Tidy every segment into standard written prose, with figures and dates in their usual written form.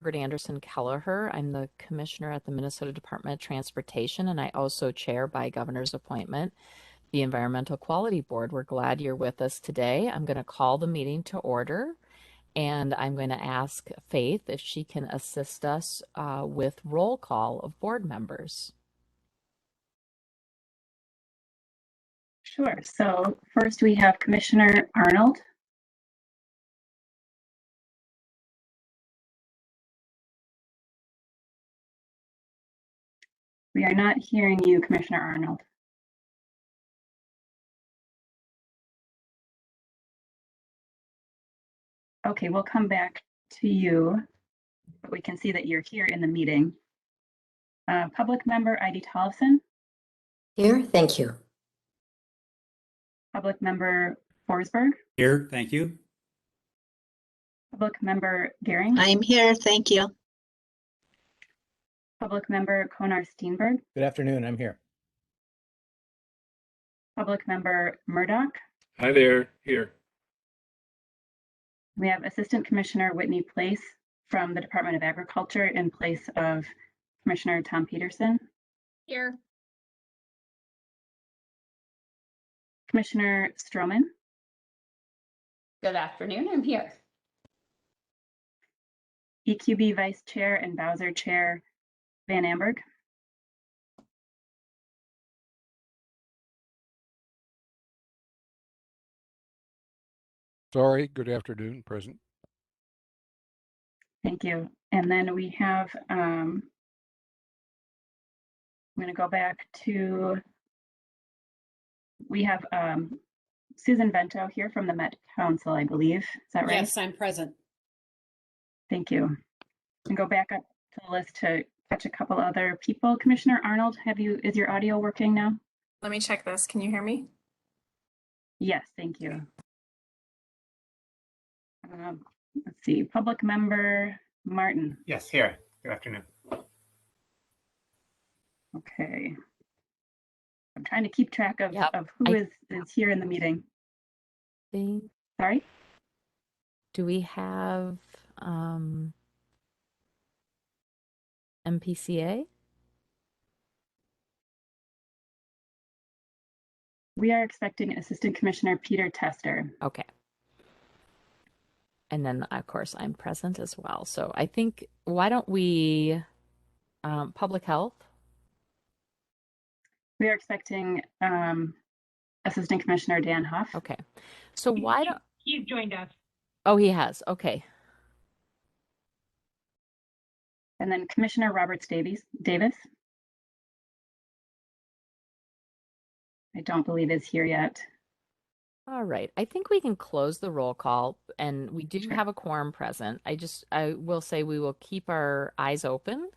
Anderson Kelleher. I'm the commissioner at the Minnesota Department of Transportation, and I also chair by governor's appointment the Environmental Quality Board. We're glad you're with us today. I'm going to call the meeting to order, and I'm going to ask Faith if she can assist us with roll call of board members. Sure. So first we have Commissioner Arnold. We are not hearing you, Commissioner Arnold. Okay, we'll come back to you, but we can see that you're here in the meeting. Public member Heidi Tollefson. Here, thank you. Public member Forsberg. Here, thank you. Public member Gehring. I'm here, thank you. Public member Konar Steenberg. Good afternoon, I'm here. Public member Murdoch. Hi there, here. We have Assistant Commissioner Whitney Place from the Department of Agriculture in place of Commissioner Tom Peterson. Here. Commissioner Stroman. Good afternoon, I'm here. EQB Vice Chair and Bowser Chair Van Amberg. Sorry, good afternoon, present. Thank you. And then we have, I'm going to go back to, we have Susan Vento here from the Met Council, I believe. Is that right? Yes, I'm present. Thank you. And go back up to the list to catch a couple other people. Commissioner Arnold, is your audio working now? Let me check this. Can you hear me? Yes, thank you. Let's see, public member Martin. Yes, here. Good afternoon. Okay. I'm trying to keep track of, Yep. of who is here in the meeting. Sorry? Do we have MPCA? We are expecting Assistant Commissioner Peter Tester. Okay. And then, of course, I'm present as well. So I think, why don't we, public health? We are expecting Assistant Commissioner Dan Huff. Okay. So why don't, He's joined us. oh, he has. Okay. And then Commissioner Roberts Davis. I don't believe is here yet. All right. I think we can close the roll call, and we do Sure. have a quorum present. I will say we will keep our eyes open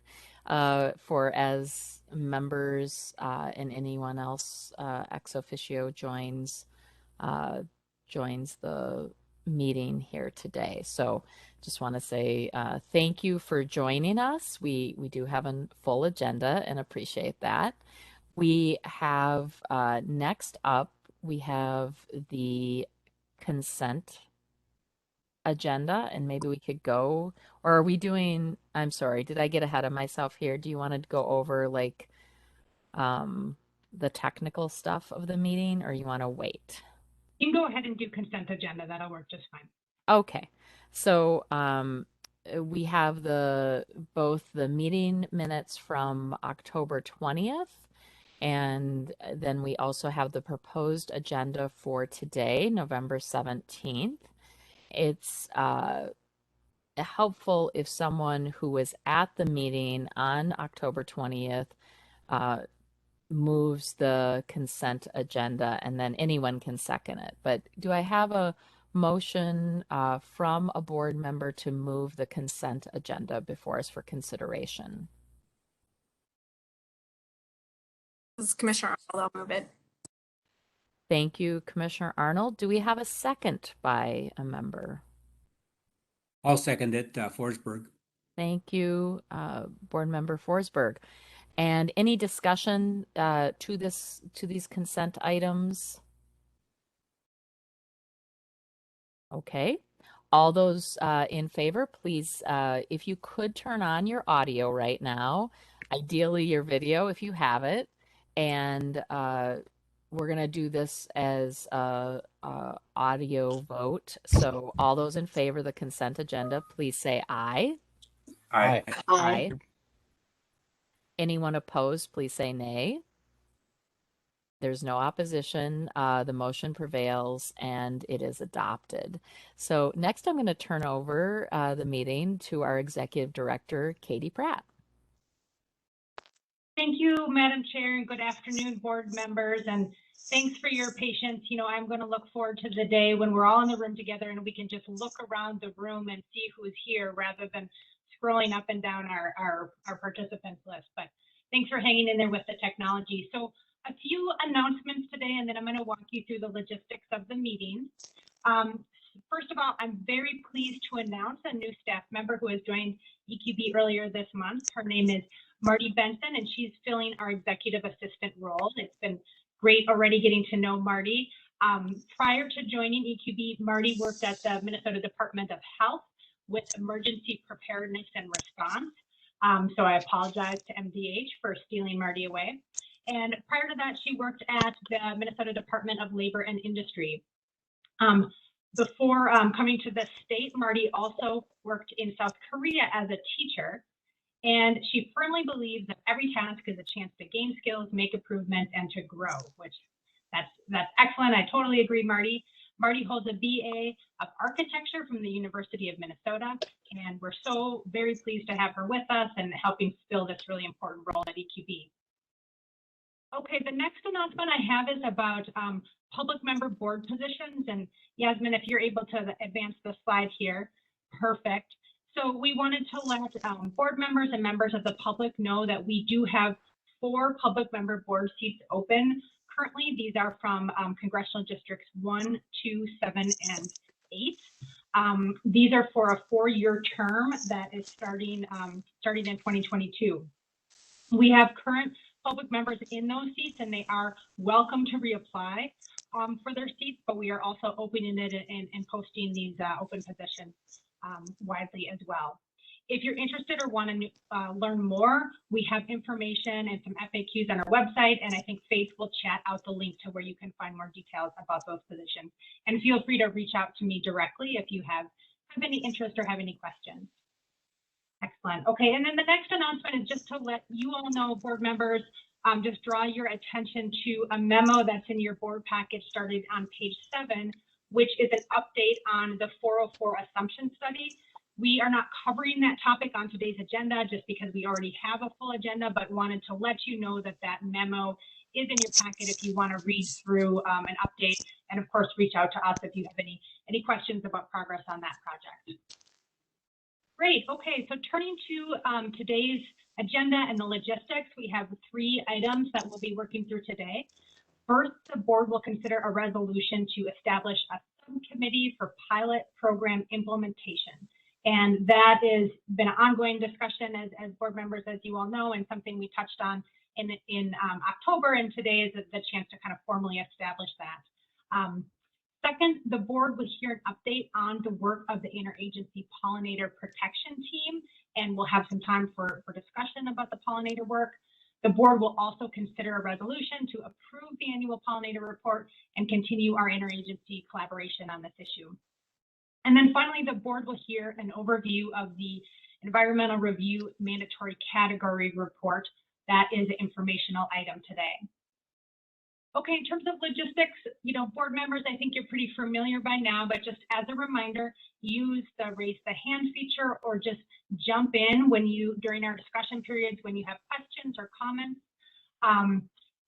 for as members and anyone else ex officio joins the meeting here today. So just want to say thank you for joining us. We do have a full agenda and appreciate that. We have next up, we have the consent agenda, and maybe we could go, or are we doing, I'm sorry, did I get ahead of myself here? Do you want to go over like the technical stuff of the meeting, or you want to wait? You can go ahead and do consent agenda. That'll work just fine. Okay. So we have both the meeting minutes from October 20th, and then we also have the proposed agenda for today, November 17th. It's helpful if someone who was at the meeting on October 20th moves the consent agenda, and then anyone can second it. But do I have a motion from a board member to move the consent agenda before us for consideration? This is Commissioner Arnold. I'll move it. Thank you, Commissioner Arnold. Do we have a second by a member? I'll second it, Forsberg. Thank you, Board Member Forsberg. And any discussion to these consent items? Okay. All those in favor, please, if you could turn on your audio right now, ideally your video if you have it. And we're going to do this as a audio vote. So all those in favor of the consent agenda, please say aye. Aye. Aye. Anyone opposed, please say nay. There's no opposition. The motion prevails and it is adopted. So next I'm going to turn over the meeting to our Executive Director, Katie Pratt. Thank you, Madam Chair, and good afternoon, board members, and thanks for your patience. You know, I'm going to look forward to the day when we're all in the room together and we can just look around the room and see who's here rather than scrolling up and down our participants list. But thanks for hanging in there with the technology. So a few announcements today, and then I'm going to walk you through the logistics of the meeting. First of all, I'm very pleased to announce a new staff member who has joined EQB earlier this month. Her name is Marty Benson, and she's filling our executive assistant role. It's been great already getting to know Marty. Prior to joining EQB, Marty worked at the Minnesota Department of Health with emergency preparedness and response. So I apologize to MDH for stealing Marty away. And prior to that, she worked at the Minnesota Department of Labor and Industry. Before coming to the state, Marty also worked in South Korea as a teacher. And she firmly believes that every task is a chance to gain skills, make improvements, and to grow, which that's excellent. I totally agree, Marty. Marty holds a BA of Architecture from the University of Minnesota, and we're so very pleased to have her with us and helping fill this really important role at EQB. Okay, the next announcement I have is about public member board positions. And Yasmin, if you're able to advance the slide here, perfect. So we wanted to let board members and members of the public know that we do have 4 public member board seats open. Currently, these are from congressional districts 1, 2, 7, and 8. These are for a 4-year term that is starting in 2022. We have current public members in those seats, and they are welcome to reapply for their seats, but we are also opening it and posting these open positions widely as well. If you're interested or want to learn more, we have information and some FAQs on our website, and I think Faith will chat out the link to where you can find more details about those positions. And feel free to reach out to me directly if you have any interest or have any questions. Excellent. Okay, and then the next announcement is just to let you all know, board members, just draw your attention to a memo that's in your board package started on page 7, which is an update on the 404 assumption study. We are not covering that topic on today's agenda just because we already have a full agenda, but wanted to let you know that that memo is in your packet if you want to read through an update, and of course reach out to us if you have any questions about progress on that project. Great. Okay, so turning to today's agenda and the logistics, we have 3 items that we'll be working through today. First, the board will consider a resolution to establish a subcommittee for pilot program implementation. And that has been an ongoing discussion as board members, as you all know, and something we touched on in October, and today is the chance to kind of formally establish that. Second, the board will hear an update on the work of the interagency pollinator protection team, and we'll have some time for discussion about the pollinator work. The board will also consider a resolution to approve the annual pollinator report and continue our interagency collaboration on this issue. And then finally, the board will hear an overview of the environmental review mandatory category report. That is an informational item today. Okay, in terms of logistics, you know, board members, I think you're pretty familiar by now, but just as a reminder, use the raise the hand feature or just jump in during our discussion periods when you have questions or comments.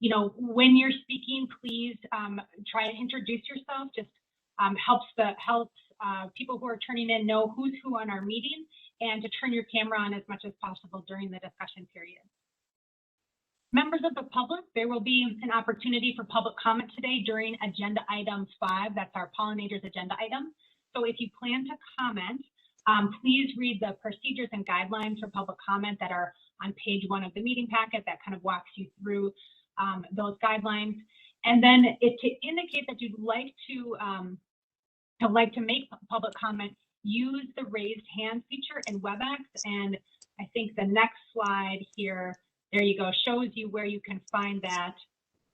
You know, when you're speaking, please try to introduce yourself. Just helps people who are turning in know who's who on our meeting, and to turn your camera on as much as possible during the discussion period. Members of the public, there will be an opportunity for public comment today during agenda item 5. That's our pollinators agenda item. So if you plan to comment, please read the procedures and guidelines for public comment that are on page 1 of the meeting packet that kind of walks you through those guidelines. And then to indicate that you'd like to make public comment, use the raised hand feature in WebEx. And I think the next slide here, there you go, shows you where you can find that.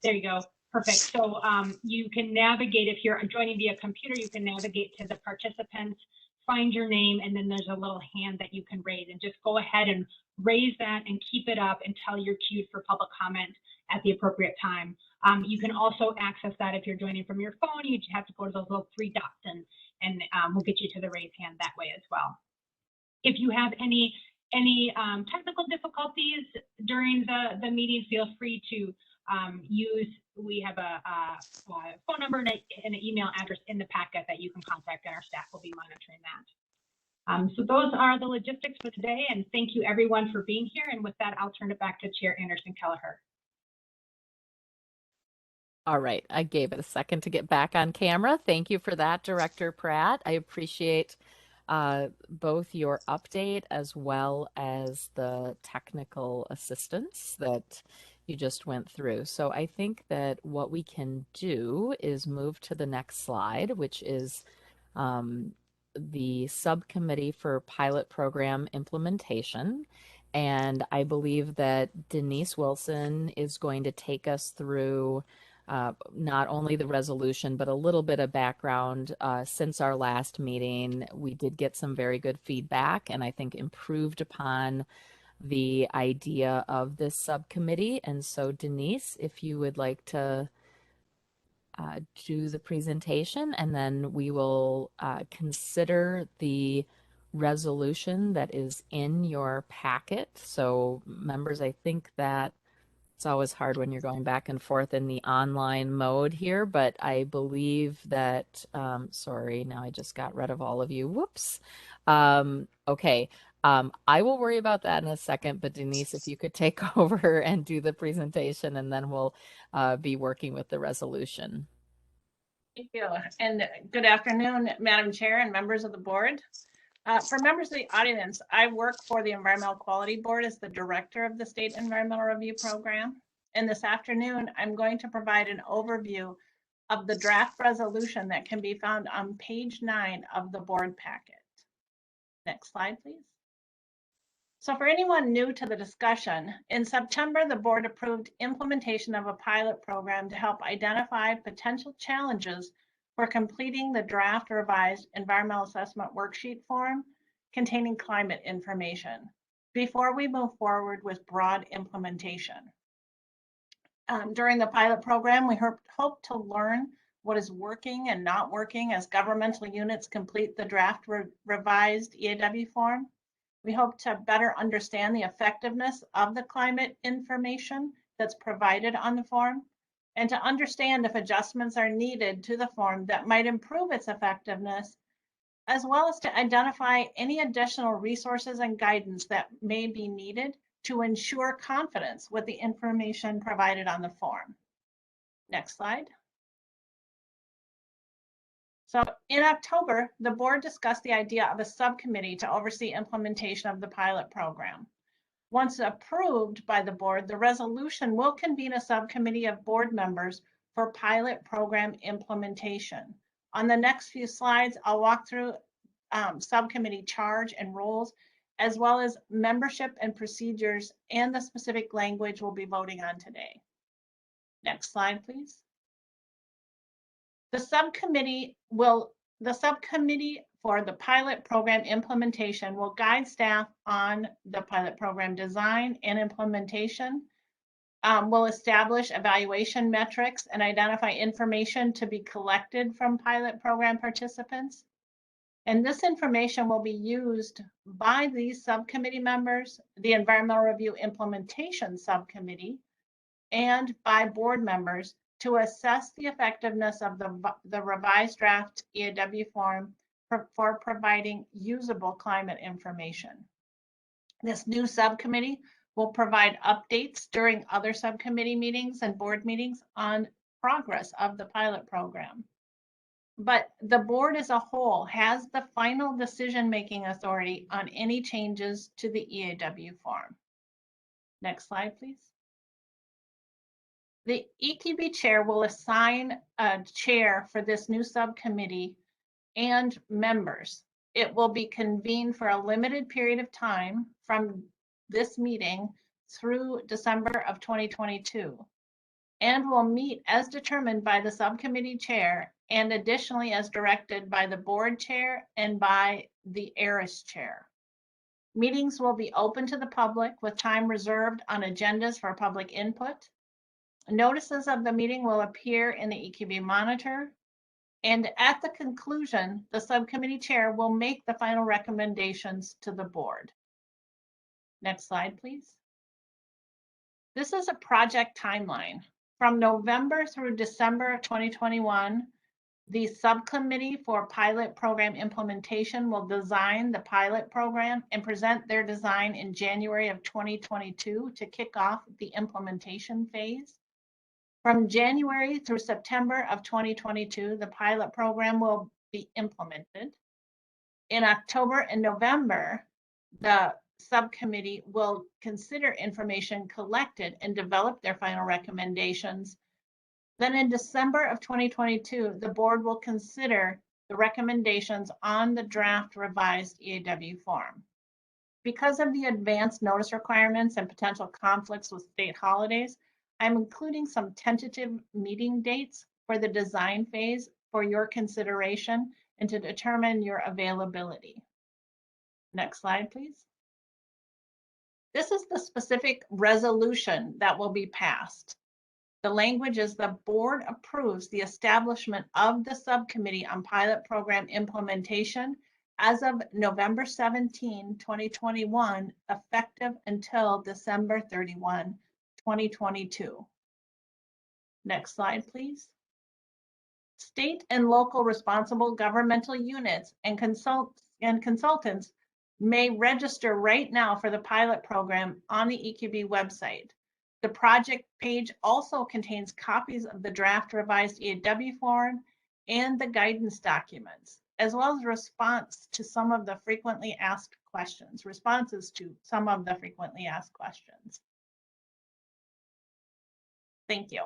There you go. Perfect. So you can navigate, if you're joining via computer, you can navigate to the participants, find your name, and then there's a little hand that you can raise, and just go ahead and raise that and keep it up until you're queued for public comment at the appropriate time. You can also access that if you're joining from your phone. You just have to go to those little 3 dots and we'll get you to the raise hand that way as well. If you have any technical difficulties during the meeting, feel free to we have a phone number and an email address in the packet that you can contact, and our staff will be monitoring that. So those are the logistics for today, and thank you everyone for being here. And with that, I'll turn it back to Chair Anderson Kelleher. All right, I gave it a second to get back on camera. Thank you for that, Director Pratt. I appreciate both your update as well as the technical assistance that you just went through. So I think that what we can do is move to the next slide, which is the Subcommittee for Pilot Program Implementation. And I believe that Denise Wilson is going to take us through not only the resolution, but a little bit of background. Since our last meeting, we did get some very good feedback, and I think improved upon the idea of this subcommittee. And so, Denise, if you would like to do the presentation, and then we will consider the resolution that is in your packet. So, members, I think that it's always hard when you're going back and forth in the online mode here, but I believe that, sorry, now I just got rid of all of you. Whoops. Okay. I will worry about that in a second, but Denise, if you could take over and do the presentation, and then we'll be working with the resolution. Thank you. And good afternoon, Madam Chair and members of the board. For members of the audience, I work for the Environmental Quality Board as the director of the State Environmental Review Program. And this afternoon, I'm going to provide an overview of the draft resolution that can be found on page 9 of the board packet. Next slide, please. So for anyone new to the discussion, in September, the board approved implementation of a pilot program to help identify potential challenges for completing the draft revised environmental assessment worksheet form containing climate information before we move forward with broad implementation. During the pilot program, we hope to learn what is working and not working as governmental units complete the draft revised EAW form. We hope to better understand the effectiveness of the climate information that's provided on the form, and to understand if adjustments are needed to the form that might improve its effectiveness, as well as to identify any additional resources and guidance that may be needed to ensure confidence with the information provided on the form. Next slide. So in October, the board discussed the idea of a subcommittee to oversee implementation of the pilot program. Once approved by the board, the resolution will convene a subcommittee of board members for pilot program implementation. On the next few slides, I'll walk through subcommittee charge and roles, as well as membership and procedures and the specific language we'll be voting on today. Next slide, please. The subcommittee for the pilot program implementation will guide staff on the pilot program design and implementation, will establish evaluation metrics and identify information to be collected from pilot program participants. And this information will be used by these subcommittee members, the Environmental Review Implementation Subcommittee, and by board members to assess the effectiveness of the revised draft EAW form for providing usable climate information. This new subcommittee will provide updates during other subcommittee meetings and board meetings on progress of the pilot program. But the board as a whole has the final decision-making authority on any changes to the EAW form. Next slide, please. The EQB chair will assign a chair for this new subcommittee and members. It will be convened for a limited period of time from this meeting through December of 2022 and will meet as determined by the subcommittee chair and additionally as directed by the board chair and by the ARIS chair. Meetings will be open to the public with time reserved on agendas for public input. Notices of the meeting will appear in the EQB Monitor. And at the conclusion, the subcommittee chair will make the final recommendations to the board. Next slide, please. This is a project timeline. From November through December of 2021, the subcommittee for pilot program implementation will design the pilot program and present their design in January of 2022 to kick off the implementation phase. From January through September of 2022, the pilot program will be implemented. In October and November, the subcommittee will consider information collected and develop their final recommendations. Then in December of 2022, the board will consider the recommendations on the draft revised EAW form. Because of the advanced notice requirements and potential conflicts with state holidays, I'm including some tentative meeting dates for the design phase for your consideration and to determine your availability. Next slide, please. This is the specific resolution that will be passed. The language is the board approves the establishment of the subcommittee on pilot program implementation as of November 17, 2021, effective until December 31, 2022. Next slide, please. State and local responsible governmental units and consultants may register right now for the pilot program on the EQB website. The project page also contains copies of the draft revised EAW form and the guidance documents, as well as responses to some of the frequently asked questions. Thank you.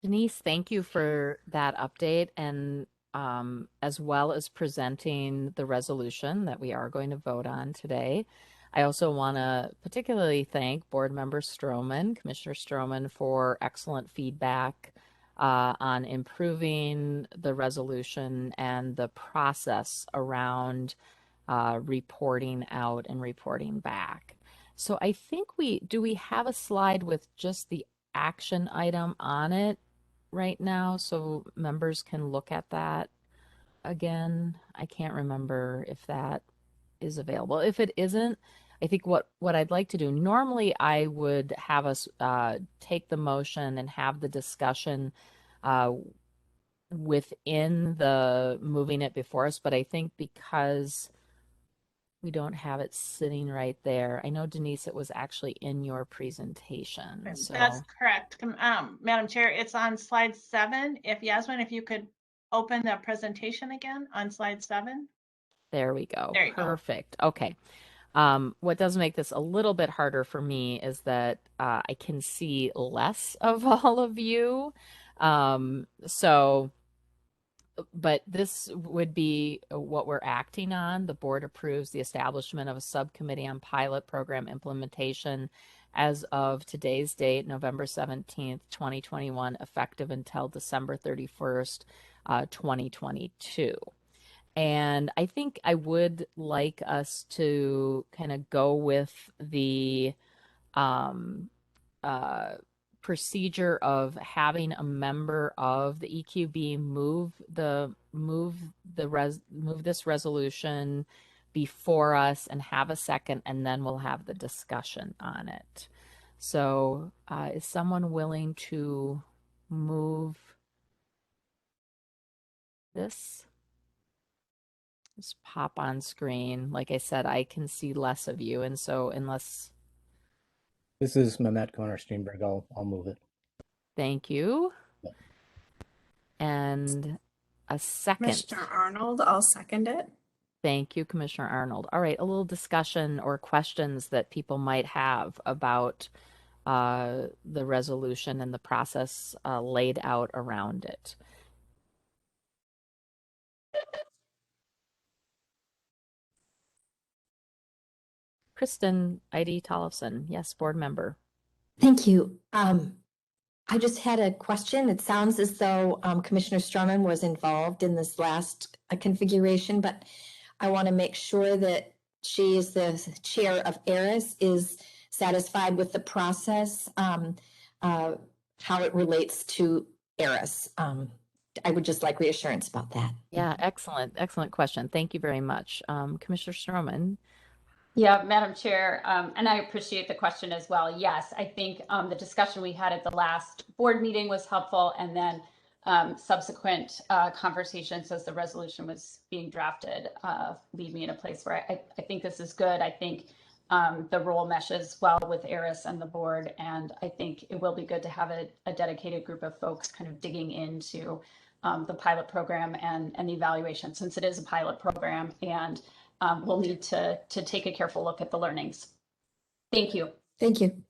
Denise, thank you for that update and as well as presenting the resolution that we are going to vote on today. I also want to particularly thank Board Member Stroman, Commissioner Stroman, for excellent feedback on improving the resolution and the process around reporting out and reporting back. So I think do we have a slide with just the action item on it right now so members can look at that again? I can't remember if that is available. If it isn't, I think what I'd like to do, normally I would have us take the motion and have the discussion within the moving it before us, but I think because we don't have it sitting right there. I know, Denise, it was actually in your presentation. So that's correct. Madam Chair, it's on slide 7. If Yasmin, if you could open the presentation again on slide 7. There we go. There you Perfect. Go. Okay. What does make this a little bit harder for me is that I can see less of all of you. But this would be what we're acting on. The board approves the establishment of a subcommittee on pilot program implementation as of today's date, November 17th, 2021, effective until December 31st, 2022. And I think I would like us to kind of go with the procedure of having a member of the EQB move this resolution before us and have a second, and then we'll have the discussion on it. So is someone willing to move this? Just pop on screen. Like I said, I can see less of you, and so unless... This is Mehmet Koner Steenberg. I'll move it. Thank you. Yeah. And a second. Commissioner Arnold, I'll second it. Thank you, Commissioner Arnold. All right, a little discussion or questions that people might have about the resolution and the process laid out around it. Kristen ID Tollefson, yes, board member. Thank you. I just had a question. It sounds as though Commissioner Stroman was involved in this last configuration, but I want to make sure that she, as the chair of ARIS, is satisfied with the process, how it relates to ARIS. I would just like reassurance about that. Yeah, excellent question. Thank you very much. Commissioner Stroman. Yeah, Madam Chair, and I appreciate the question as well. Yes, I think the discussion we had at the last board meeting was helpful, and then subsequent conversations as the resolution was being drafted leave me in a place where I think this is good. I think the role meshes well with ARIS and the board, and I think it will be good to have a dedicated group of folks kind of digging into the pilot program and the evaluation, since it is a pilot program, and we'll need to take a careful look at the learnings. Thank you. Thank you.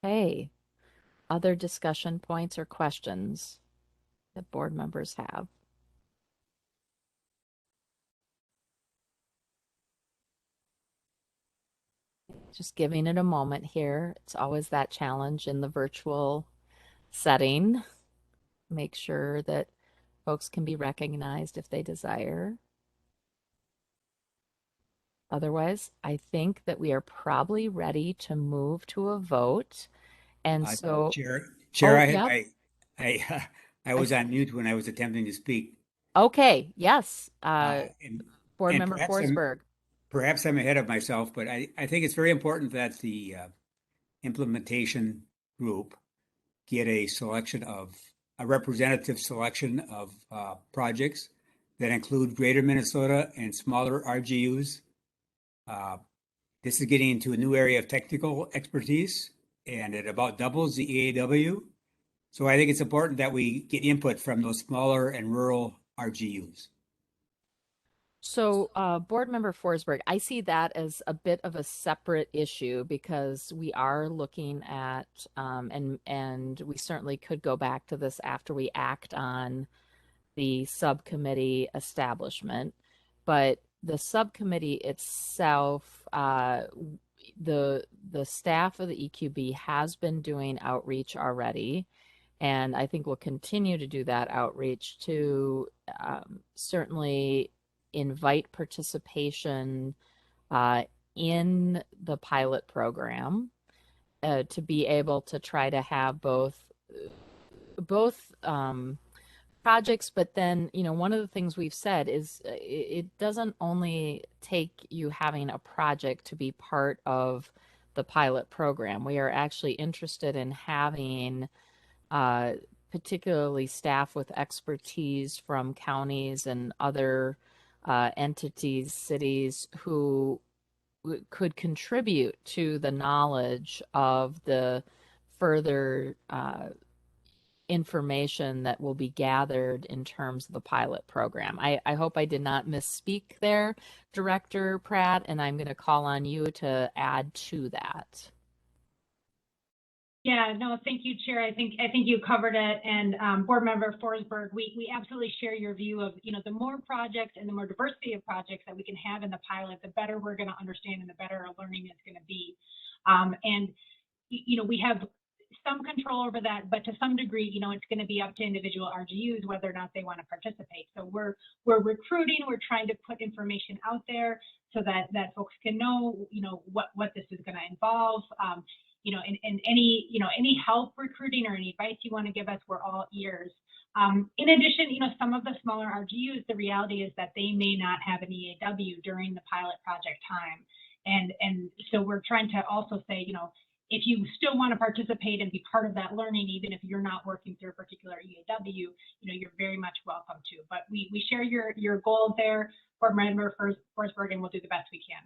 Hey, other discussion points or questions that board members have? Just giving it a moment here. It's always that challenge in the virtual setting. Make sure that folks can be recognized if they desire. Otherwise, I think that we are probably ready to move to a vote. And so, Chair, oh, I, yeah. I was on mute when I was attempting to speak. Okay, yes. And Board Member perhaps Forsberg. perhaps I'm ahead of myself, but I think it's very important that the implementation group get a representative selection of projects that include Greater Minnesota and smaller RGUs. This is getting into a new area of technical expertise, and it about doubles the EAW. So I think it's important that we get input from those smaller and rural RGUs. So, Board Member Forsberg, I see that as a bit of a separate issue because we are looking at, and we certainly could go back to this after we act on the subcommittee establishment, but the subcommittee itself, the staff of the EQB has been doing outreach already. And I think we'll continue to do that outreach to certainly invite participation in the pilot program to be able to try to have both projects, but then, one of the things we've said is it doesn't only take you having a project to be part of the pilot program. We are actually interested in having particularly staff with expertise from counties and other entities, cities who could contribute to the knowledge of the further information that will be gathered in terms of the pilot program. I hope I did not misspeak there, Director Pratt, and I'm going to call on you to add to that. Yeah, no, thank you, Chair. I think you covered it, and Board Member Forsberg, we absolutely share your view of, the more projects and the more diversity of projects that we can have in the pilot, the better we're going to understand and the better our learning is going to be. And we have some control over that, but to some degree, it's going to be up to individual RGUs whether or not they want to participate. So we're recruiting, we're trying to put information out there so that folks can know, what this is going to involve. And any help recruiting or any advice you want to give us, we're all ears. In addition, some of the smaller RGUs, the reality is that they may not have an EAW during the pilot project time. And so we're trying to also say, if you still want to participate and be part of that learning, even if you're not working through a particular EAW, you're very much welcome to. But we share your goals there, Board Member Forsberg, and we'll do the best we can.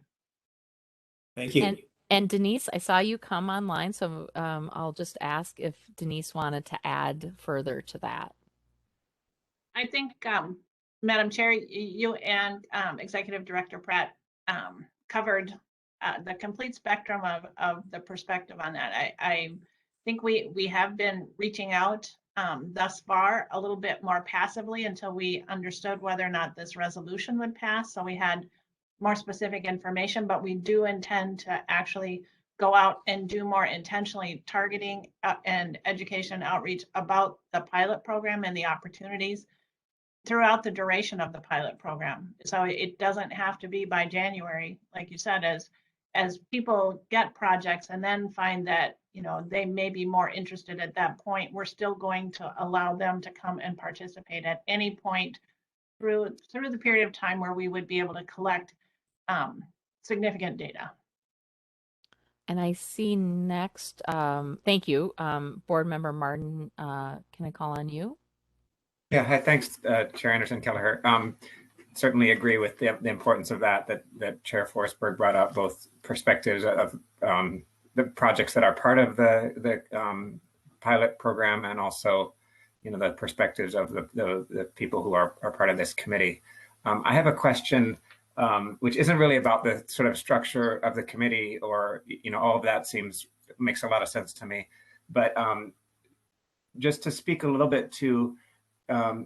Thank you. And Denise, I saw you come online, so I'll just ask if Denise wanted to add further to that. I think, Madam Chair, you and Executive Director Pratt covered the complete spectrum of the perspective on that. I think we have been reaching out thus far a little bit more passively until we understood whether or not this resolution would pass. So we had more specific information, but we do intend to actually go out and do more intentionally targeting and education outreach about the pilot program and the opportunities throughout the duration of the pilot program. So it doesn't have to be by January, like you said, as people get projects and then find that, you know, they may be more interested at that point, we're still going to allow them to come and participate at any point through the period of time where we would be able to collect significant data. And I see next, thank you, Board Member Martin, can I call on you? Yeah, hi, thanks, Chair Anderson Kelleher. Certainly agree with the importance of that Chair Forsberg brought up, both perspectives of the projects that are part of the pilot program, and also, you know, the perspectives of the people who are part of this committee. I have a question which isn't really about the sort of structure of the committee, or, you know, all of that makes a lot of sense to me. But just to speak a little bit to,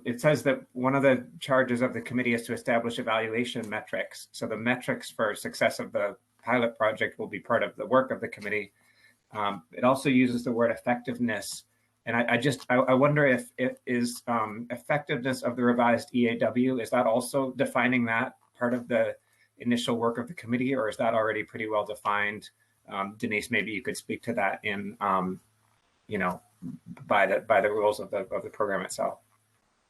it says that one of the charges of the committee is to establish evaluation metrics. So the metrics for success of the pilot project will be part of the work of the committee. It also uses the word effectiveness. And I wonder if it is effectiveness of the revised EAW, is that also defining that part of the initial work of the committee, or is that already pretty well defined? Denise, maybe you could speak to that in, you know, by the rules of the program itself.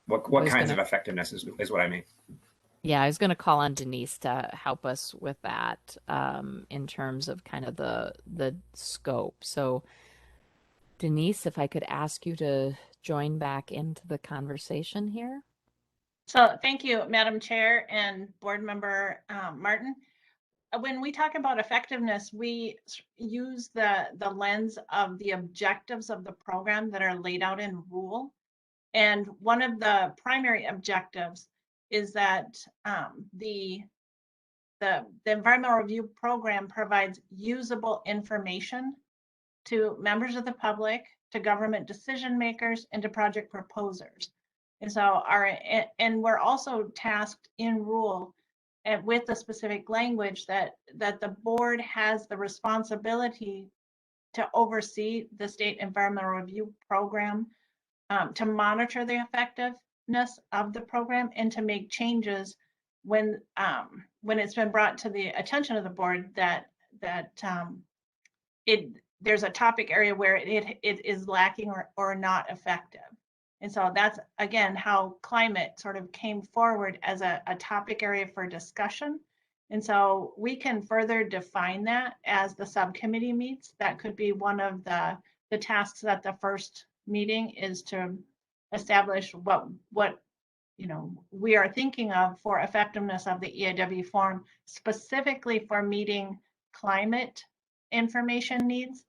What kinds of effectiveness is what I mean. Yeah, I was going to call on Denise to help us with that in terms of kind of the scope. So Denise, if I could ask you to join back into the conversation here. So thank you, Madam Chair and Board Member Martin. When we talk about effectiveness, we use the lens of the objectives of the program that are laid out in rule. And one of the primary objectives is that the environmental review program provides usable information to members of the public, to government decision makers, and to project proposers. And so we're also tasked in rule and with the specific language that the board has the responsibility to oversee the state environmental review program, to monitor the effectiveness of the program, and to make changes when it's been brought to the attention of the board that there's a topic area where it is lacking or not effective. And so that's, again, how climate sort of came forward as a topic area for discussion. And so we can further define that as the subcommittee meets. That could be one of the tasks at the first meeting, is to establish what you know we are thinking of for effectiveness of the EAW form, specifically for meeting climate information needs.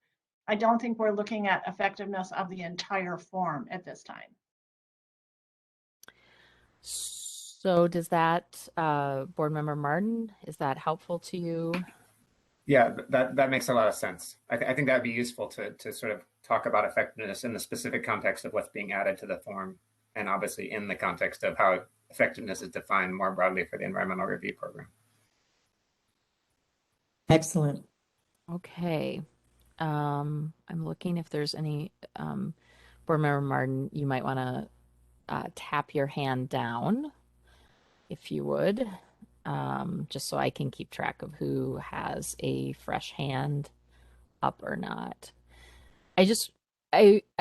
I don't think we're looking at effectiveness of the entire form at this time. So does that, Board Member Martin, is that helpful to you? Yeah, that makes a lot of sense. I think that'd be useful to sort of talk about effectiveness in the specific context of what's being added to the form, and obviously in the context of how effectiveness is defined more broadly for the environmental review program. Excellent. Okay. I'm looking if there's any, Board Member Martin, you might want to tap your hand down, if you would, just so I can keep track of who has a fresh hand up or not. I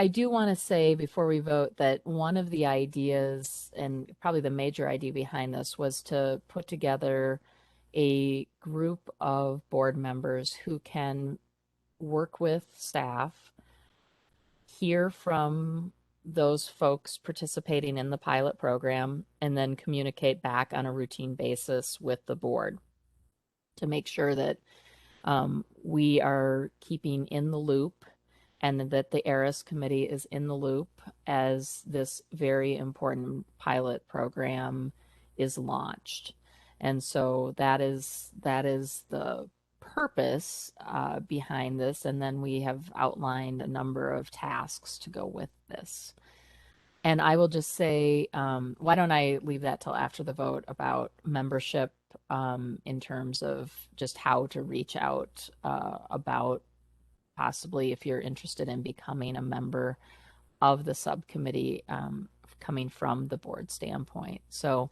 do want to say before we vote that one of the ideas, and probably the major idea behind this, was to put together a group of board members who can work with staff, hear from those folks participating in the pilot program, and then communicate back on a routine basis with the board to make sure that we are keeping in the loop, and that the ERIS committee is in the loop as this very important pilot program is launched. And so that is the purpose behind this. And then we have outlined a number of tasks to go with this. And I will just say, why don't I leave that till after the vote about membership in terms of just how to reach out about possibly if you're interested in becoming a member of the subcommittee coming from the board standpoint. So,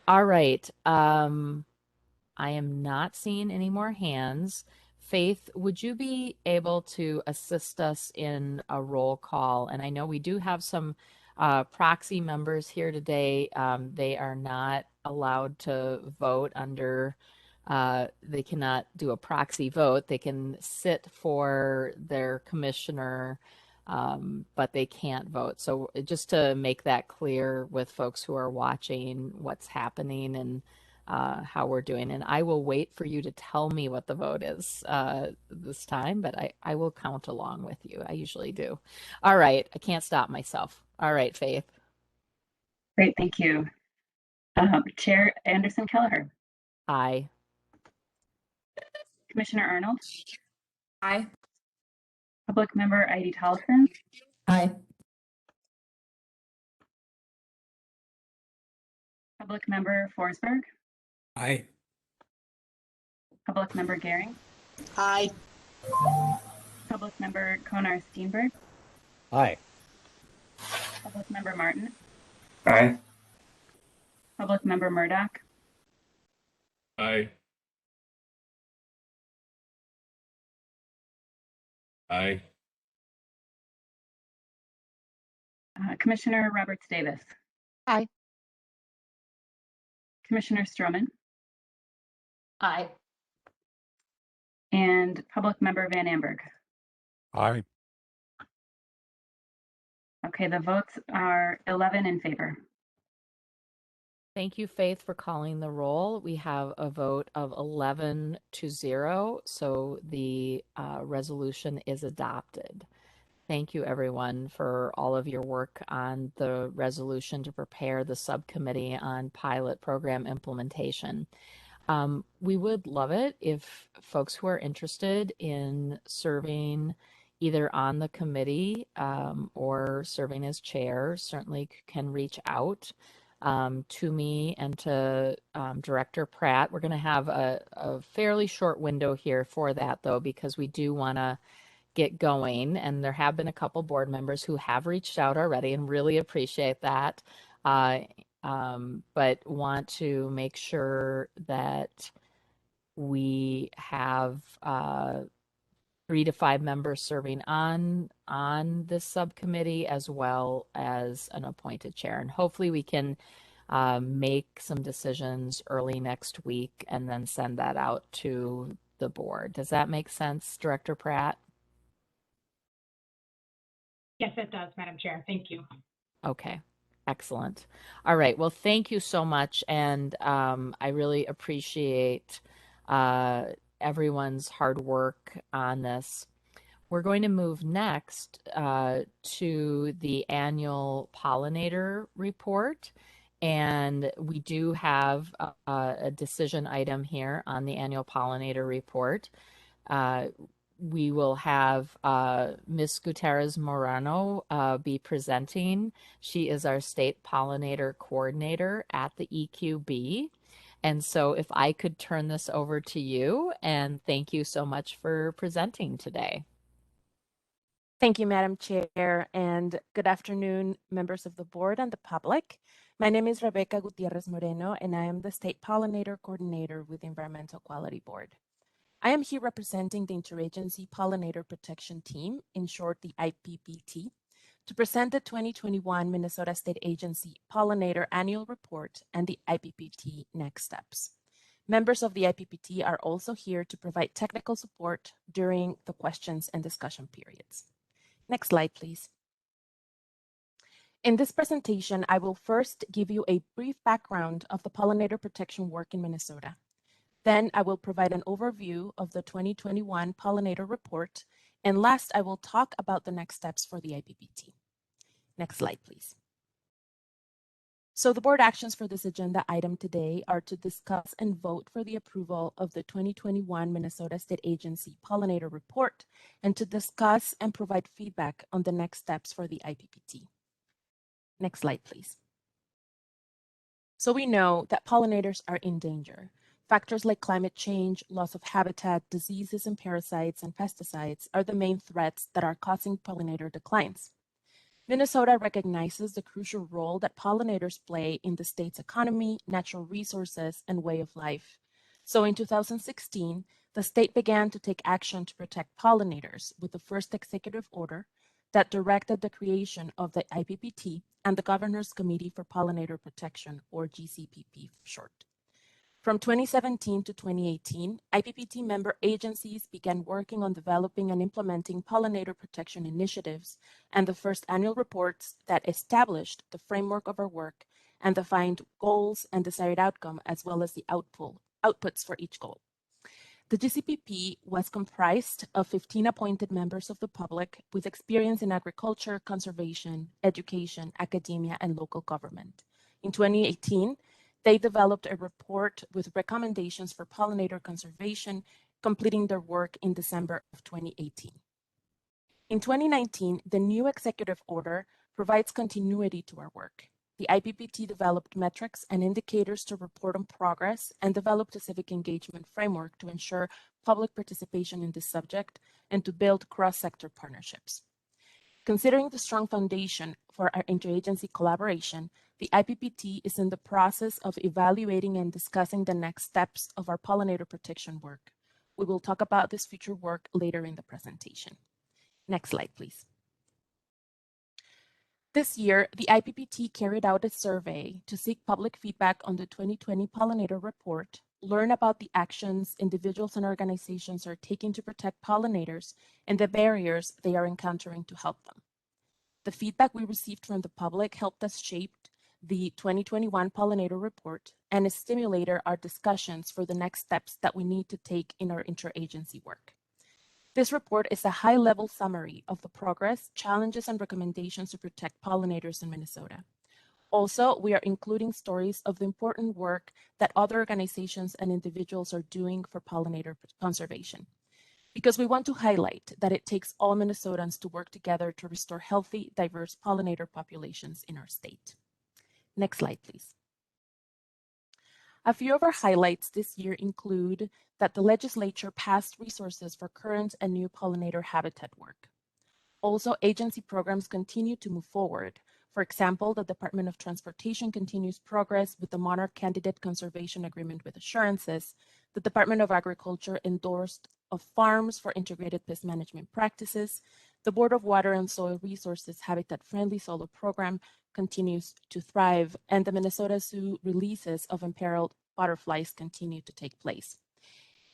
all right. I am not seeing any more hands. Faith, would you be able to assist us in a roll call? And I know we do have some proxy members here today. They are not allowed to vote under, they cannot do a proxy vote. They can sit for their commissioner, but they can't vote. So just to make that clear with folks who are watching what's happening and how we're doing. And I will wait for you to tell me what the vote is this time, but I will count along with you. I usually do. All right. I can't stop myself. All right, Faith. Great, thank you. Chair Anderson Kelleher. Aye. Commissioner Arnold. Aye. Public Member Heidi Tolleson. Aye. Public Member Forsberg. Aye. Public Member Gehring. Aye. Public Member Konar Steenberg. Aye. Public Member Martin. Aye. Public Member Murdoch. Aye. Aye. Commissioner Roberts Davis. Aye. Commissioner Stroman. Aye. And Public Member Van Amberg. Aye. Okay, the votes are 11 in favor. Thank you, Faith, for calling the roll. We have a vote of 11-0, so the resolution is adopted. Thank you, everyone, for all of your work on the resolution to prepare the subcommittee on pilot program implementation. We would love it if folks who are interested in serving either on the committee or serving as chair certainly can reach out to me and to Director Pratt. We're going to have a fairly short window here for that, though, because we do want to get going. And there have been a couple board members who have reached out already and really appreciate that. But want to make sure that we have 3 to 5 members serving on this subcommittee as well as an appointed chair. And hopefully we can make some decisions early next week and then send that out to the board. Does that make sense, Director Pratt? Yes, it does, Madam Chair. Thank you. Okay, excellent. All right, well, thank you so much. And I really appreciate everyone's hard work on this. We're going to move next to the Annual Pollinator Report. And we do have a decision item here on the Annual Pollinator Report. We will have Ms. Gutierrez Morano be presenting. She is our State Pollinator Coordinator at the EQB. And so if I could turn this over to you, and thank you so much for presenting today. Thank you, Madam Chair, and good afternoon, members of the board and the public. My name is Rebecca Gutierrez Moreno, and I am the State Pollinator Coordinator with the Environmental Quality Board. I am here representing the Interagency Pollinator Protection Team, in short, the IPPT, to present the 2021 Minnesota State Agency Pollinator Annual Report and the IPPT Next Steps. Members of the IPPT are also here to provide technical support during the questions and discussion periods. Next slide, please. In this presentation, I will first give you a brief background of the pollinator protection work in Minnesota. Then I will provide an overview of the 2021 Pollinator Report. And last, I will talk about the next steps for the IPPT. Next slide, please. So the board actions for this agenda item today are to discuss and vote for the approval of the 2021 Minnesota State Agency Pollinator Report and to discuss and provide feedback on the next steps for the IPPT. Next slide, please. So we know that pollinators are in danger. Factors like climate change, loss of habitat, diseases and parasites, and pesticides are the main threats that are causing pollinator declines. Minnesota recognizes the crucial role that pollinators play in the state's economy, natural resources, and way of life. So in 2016, the state began to take action to protect pollinators with the first executive order that directed the creation of the IPPT and the Governor's Committee for Pollinator Protection, or GCPP for short. From 2017 to 2018, IPPT member agencies began working on developing and implementing pollinator protection initiatives and the first annual reports that established the framework of our work and defined goals and desired outcome, as well as the outputs for each goal. The GCPP was comprised of 15 appointed members of the public with experience in agriculture, conservation, education, academia, and local government. In 2018, they developed a report with recommendations for pollinator conservation, completing their work in December of 2018. In 2019, the new executive order provides continuity to our work. The IPPT developed metrics and indicators to report on progress and developed a civic engagement framework to ensure public participation in this subject and to build cross-sector partnerships. Considering the strong foundation for our interagency collaboration, the IPPT is in the process of evaluating and discussing the next steps of our pollinator protection work. We will talk about this future work later in the presentation. Next slide, please. This year, the IPPT carried out a survey to seek public feedback on the 2020 Pollinator Report, learn about the actions individuals and organizations are taking to protect pollinators and the barriers they are encountering to help them. The feedback we received from the public helped us shape the 2021 Pollinator Report and stimulate our discussions for the next steps that we need to take in our interagency work. This report is a high-level summary of the progress, challenges, and recommendations to protect pollinators in Minnesota. Also, we are including stories of the important work that other organizations and individuals are doing for pollinator conservation, because we want to highlight that it takes all Minnesotans to work together to restore healthy, diverse pollinator populations in our state. Next slide, please. A few of our highlights this year include that the legislature passed resources for current and new pollinator habitat work. Also, agency programs continue to move forward. For example, the Department of Transportation continues progress with the Monarch Candidate Conservation Agreement with assurances. The Department of Agriculture endorsed of farms for integrated pest management practices. The Board of Water and Soil Resources Habitat-Friendly Solar Program continues to thrive, and the Minnesota Zoo releases of imperiled butterflies continue to take place.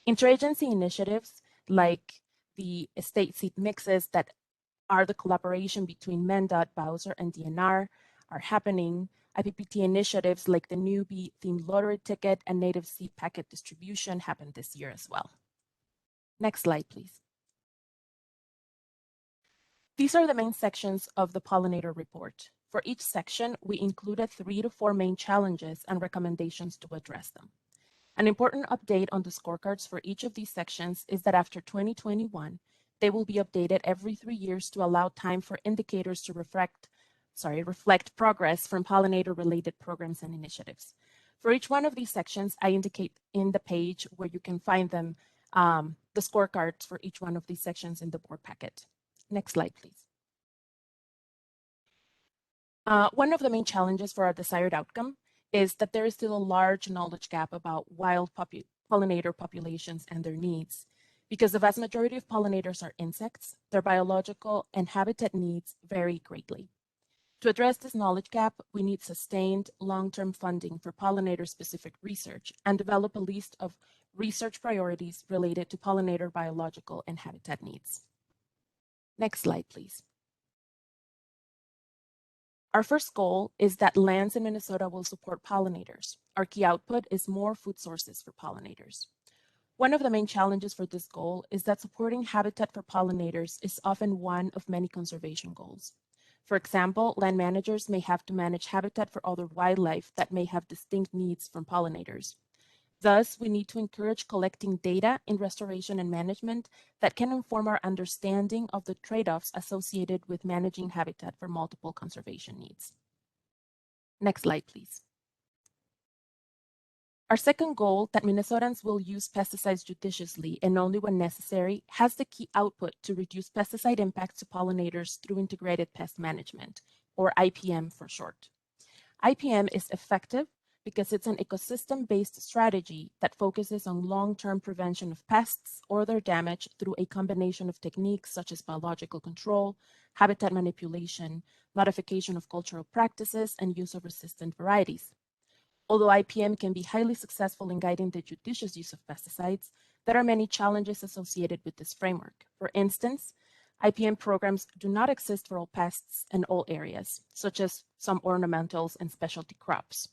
Interagency initiatives like the estate seed mixes that are the collaboration between MnDOT, Bowser, and DNR are happening. IPPT initiatives like the new bee-themed lottery ticket and native seed packet distribution happened this year as well. Next slide, please. These are the main sections of the Pollinator Report. For each section, we included 3 to 4 main challenges and recommendations to address them. An important update on the scorecards for each of these sections is that after 2021, they will be updated every 3 years to allow time for indicators to reflect progress from pollinator-related programs and initiatives. For each one of these sections, I indicate in the page where you can find them, the scorecards for each one of these sections in the board packet. Next slide, please. One of the main challenges for our desired outcome is that there is still a large knowledge gap about wild pollinator populations and their needs. Because the vast majority of pollinators are insects, their biological and habitat needs vary greatly. To address this knowledge gap, we need sustained long-term funding for pollinator-specific research and develop a list of research priorities related to pollinator biological and habitat needs. Next slide, please. Our first goal is that lands in Minnesota will support pollinators. Our key output is more food sources for pollinators. One of the main challenges for this goal is that supporting habitat for pollinators is often one of many conservation goals. For example, land managers may have to manage habitat for other wildlife that may have distinct needs from pollinators. Thus, we need to encourage collecting data in restoration and management that can inform our understanding of the trade-offs associated with managing habitat for multiple conservation needs. Next slide, please. Our second goal, that Minnesotans will use pesticides judiciously and only when necessary, has the key output to reduce pesticide impacts to pollinators through integrated pest management, or IPM for short. IPM is effective because it's an ecosystem-based strategy that focuses on long-term prevention of pests or their damage through a combination of techniques such as biological control, habitat manipulation, modification of cultural practices, and use of resistant varieties. Although IPM can be highly successful in guiding the judicious use of pesticides, there are many challenges associated with this framework. For instance, IPM programs do not exist for all pests and all areas, such as some ornamentals and specialty crops.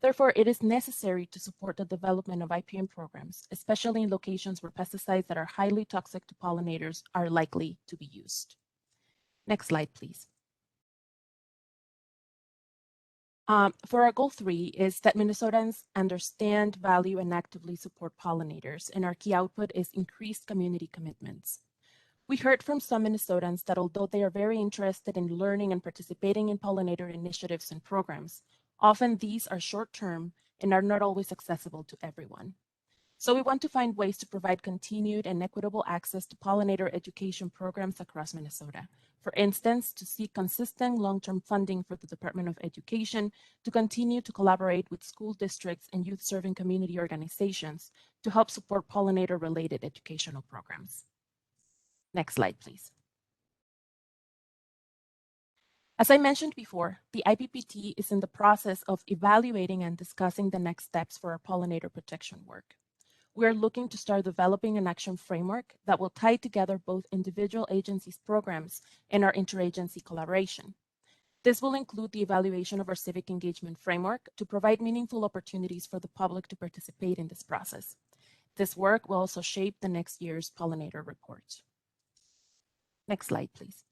Therefore, it is necessary to support the development of IPM programs, especially in locations where pesticides that are highly toxic to pollinators are likely to be used. Next slide, please. For our goal 3 is that Minnesotans understand, value, and actively support pollinators, and our key output is increased community commitments. We heard from some Minnesotans that although they are very interested in learning and participating in pollinator initiatives and programs, often these are short-term and are not always accessible to everyone. So we want to find ways to provide continued and equitable access to pollinator education programs across Minnesota. For instance, to seek consistent long-term funding for the Department of Education to continue to collaborate with school districts and youth-serving community organizations to help support pollinator-related educational programs. Next slide, please. As I mentioned before, the IPPT is in the process of evaluating and discussing the next steps for our pollinator protection work. We are looking to start developing an action framework that will tie together both individual agencies' programs and our interagency collaboration. This will include the evaluation of our civic engagement framework to provide meaningful opportunities for the public to participate in this process. This work will also shape the next year's pollinator report. Next slide, please.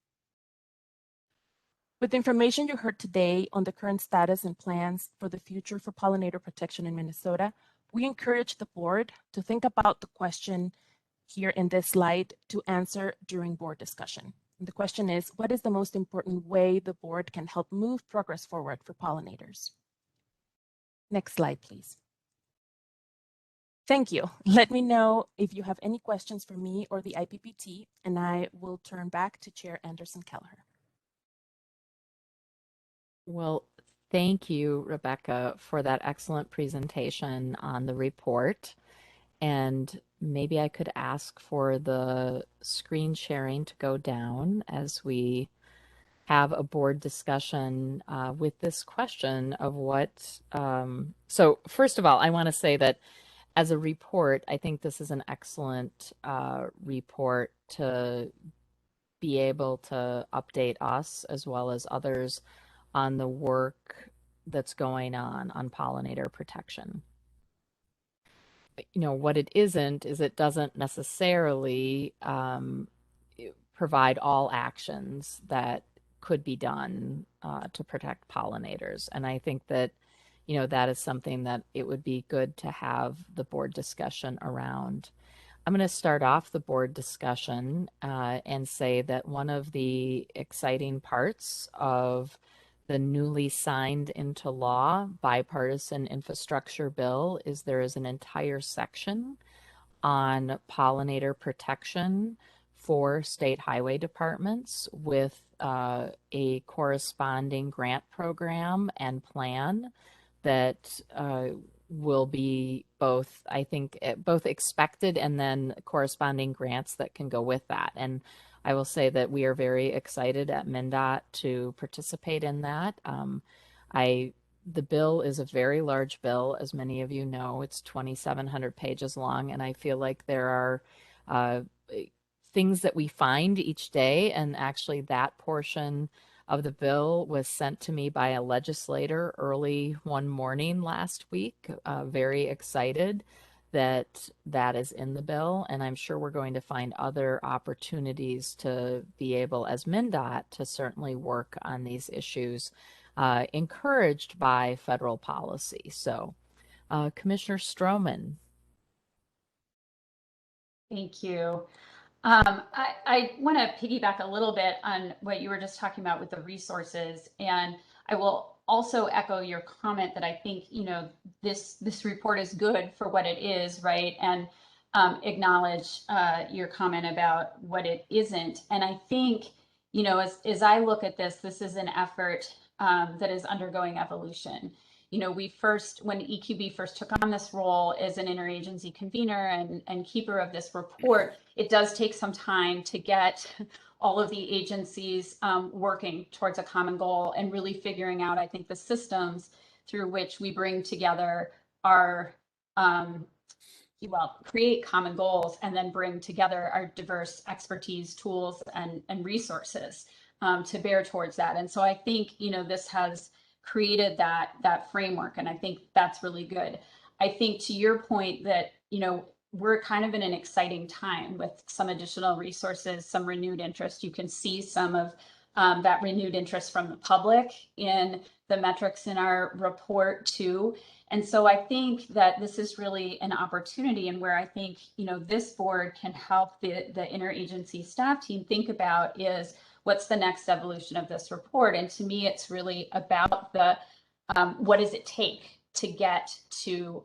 With the information you heard today on the current status and plans for the future for pollinator protection in Minnesota, we encourage the board to think about the question here in this slide to answer during board discussion. And the question is, what is the most important way the board can help move progress forward for pollinators? Next slide, please. Thank you. Let me know if you have any questions for me or the IPPT, and I will turn back to Chair Anderson Kelleher. Well, thank you, Rebecca, for that excellent presentation on the report. And maybe I could ask for the screen sharing to go down as we have a board discussion with this question of what. So first of all, I want to say that as a report, I think this is an excellent report to be able to update us as well as others on the work that's going on pollinator protection. You know, what it isn't is it doesn't necessarily provide all actions that could be done to protect pollinators. And I think that, you know, that is something that it would be good to have the board discussion around. I'm going to start off the board discussion and say that one of the exciting parts of the newly signed into law bipartisan infrastructure bill is there is an entire section on pollinator protection for state highway departments with a corresponding grant program and plan that will be both, I think, both expected and then corresponding grants that can go with that. And I will say that we are very excited at MnDOT to participate in that. The bill is a very large bill, as many of you know. It's 2,700 pages long, and I feel like there are things that we find each day, and actually that portion of the bill was sent to me by a legislator early one morning last week. Very excited that that is in the bill, and I'm sure we're going to find other opportunities to be able, as MnDOT, to certainly work on these issues, encouraged by federal policy. So, Commissioner Stroman. Thank you. I want to piggyback a little bit on what you were just talking about with the resources, and I will also echo your comment that I think, this report is good for what it is, right? And acknowledge your comment about what it isn't. And I think, as I look at this, this is an effort that is undergoing evolution. When EQB first took on this role as an interagency convener and keeper of this report, it does take some time to get all of the agencies working towards a common goal and really figuring out, I think, the systems through which we bring together our create common goals and then bring together our diverse expertise, tools, and resources to bear towards that. And so I think, this has created that framework, and I think that's really good. I think to your point that, we're kind of in an exciting time with some additional resources, some renewed interest. You can see some of that renewed interest from the public in the metrics in our report too. And so I think that this is really an opportunity, and where I think, this board can help the interagency staff team think about is what's the next evolution of this report. And to me, it's really about the what does it take to get to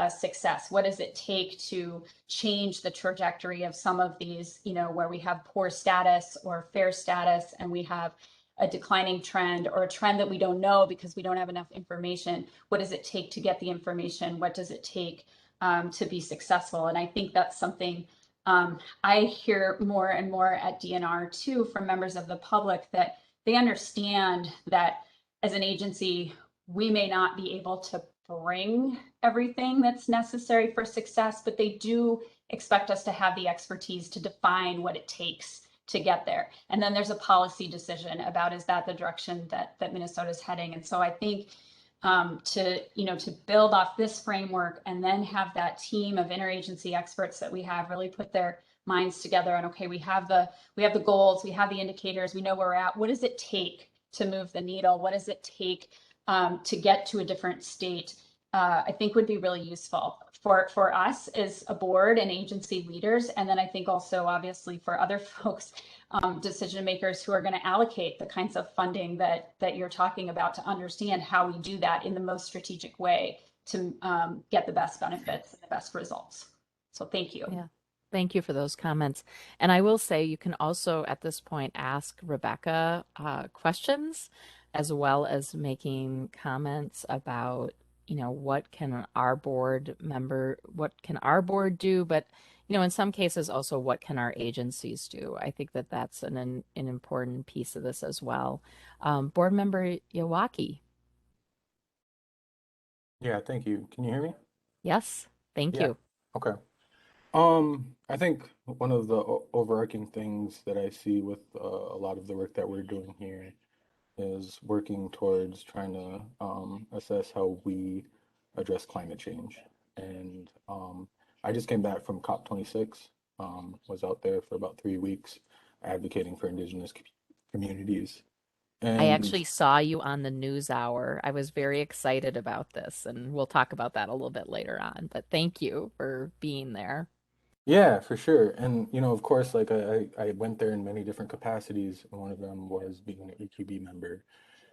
success? What does it take to change the trajectory of some of these, where we have poor status or fair status, and we have a declining trend or a trend that we don't know because we don't have enough information? What does it take to get the information? What does it take to be successful? And I think that's something I hear more and more at DNR too from members of the public, that they understand that as an agency, we may not be able to bring everything that's necessary for success, but they do expect us to have the expertise to define what it takes to get there. And then there's a policy decision about, is that the direction that Minnesota is heading? And so I think to build off this framework and then have that team of interagency experts that we have really put their minds together on, okay, we have the goals, we have the indicators, we know where we're at. What does it take to move the needle? What does it take to get to a different state? I think would be really useful for us as a board and agency leaders. And then I think also obviously for other folks, decision makers who are going to allocate the kinds of funding that you're talking about, to understand how we do that in the most strategic way to get the best benefits and the best results. So thank you. Yeah. Thank you for those comments. And I will say you can also at this point ask Rebecca questions, as well as making comments about, what can our board do, but, in some cases also what can our agencies do. I think that that's an important piece of this as well. Board Member Yawaki. Yeah, thank you. Can you hear me? Yes, thank Yeah. you. Okay. I think one of the overarching things that I see with a lot of the work that we're doing here is working towards trying to assess how we address climate change. And I just came back from COP26, was out there for about 3 weeks advocating for Indigenous communities. I And actually saw you on the news hour. I was very excited about this, and we'll talk about that a little bit later on. But thank you for being there. yeah, for sure. And, of course, like I went there in many different capacities. And one of them was being an EQB member.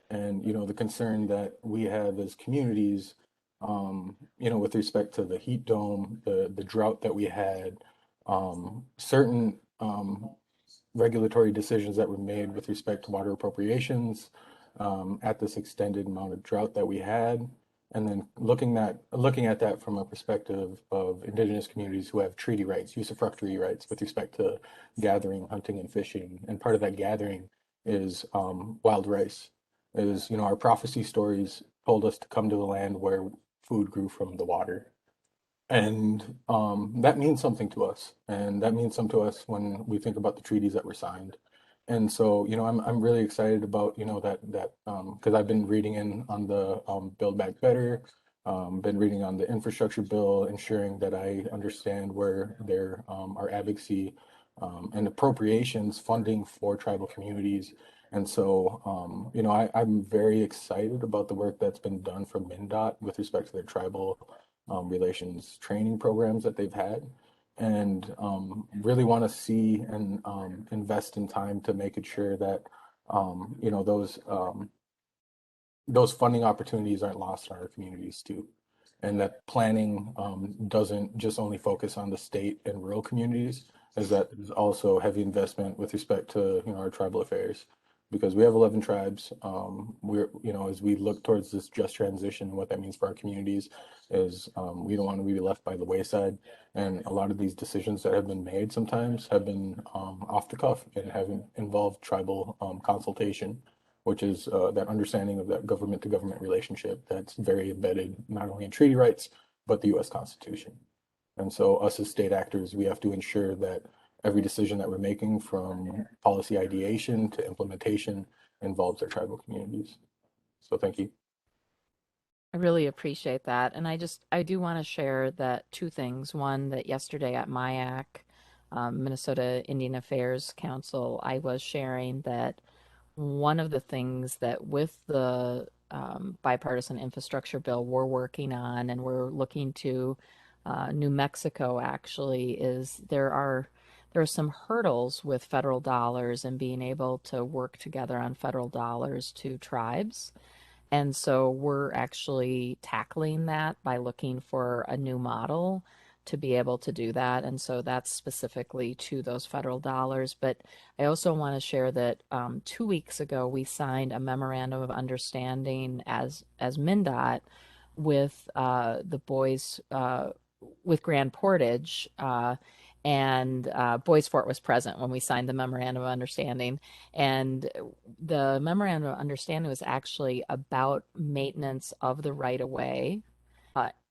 And, the concern that we have as communities, with respect to the heat dome, the drought that we had, certain regulatory decisions that were made with respect to water appropriations at this extended amount of drought that we had. And then looking at that from a perspective of Indigenous communities who have treaty rights, usufructuary rights with respect to gathering, hunting, and fishing. And part of that gathering is wild rice. Our prophecy stories told us to come to the land where food grew from the water. And that means something to us. And that means something to us when we think about the treaties that were signed. And so, I'm really excited about, that because I've been reading in on the Build Back Better, been reading on the infrastructure bill, ensuring that I understand where there are advocacy and appropriations funding for tribal communities. And so, I'm very excited about the work that's been done from MnDOT with respect to their tribal relations training programs that they've had, and really want to see and invest in time to making sure that those those funding opportunities aren't lost on our communities too. And that planning doesn't just only focus on the state and rural communities, as that is also heavy investment with respect to our tribal affairs, because we have 11 tribes. We're as we look towards this just transition, what that means for our communities is we don't want to be left by the wayside. And a lot of these decisions that have been made sometimes have been off the cuff and haven't involved tribal consultation, which is that understanding of that government to government relationship that's very embedded not only in treaty rights, but the US Constitution. And so us as state actors, we have to ensure that every decision that we're making, from policy ideation to implementation, involves our tribal communities. So thank you. I really appreciate that. And I do want to share that two things. One, that yesterday at MIAC, Minnesota Indian Affairs Council, I was sharing that one of the things that with the bipartisan infrastructure bill we're working on and we're looking to New Mexico actually is there are some hurdles with federal dollars and being able to work together on federal dollars to tribes. And so we're actually tackling that by looking for a new model to be able to do that. And so that's specifically to those federal dollars. But I also want to share that 2 weeks ago, we signed a memorandum of understanding as MnDOT with the boys, with Grand Portage, and Boys Fort was present when we signed the memorandum of understanding. And the memorandum of understanding was actually about maintenance of the right of way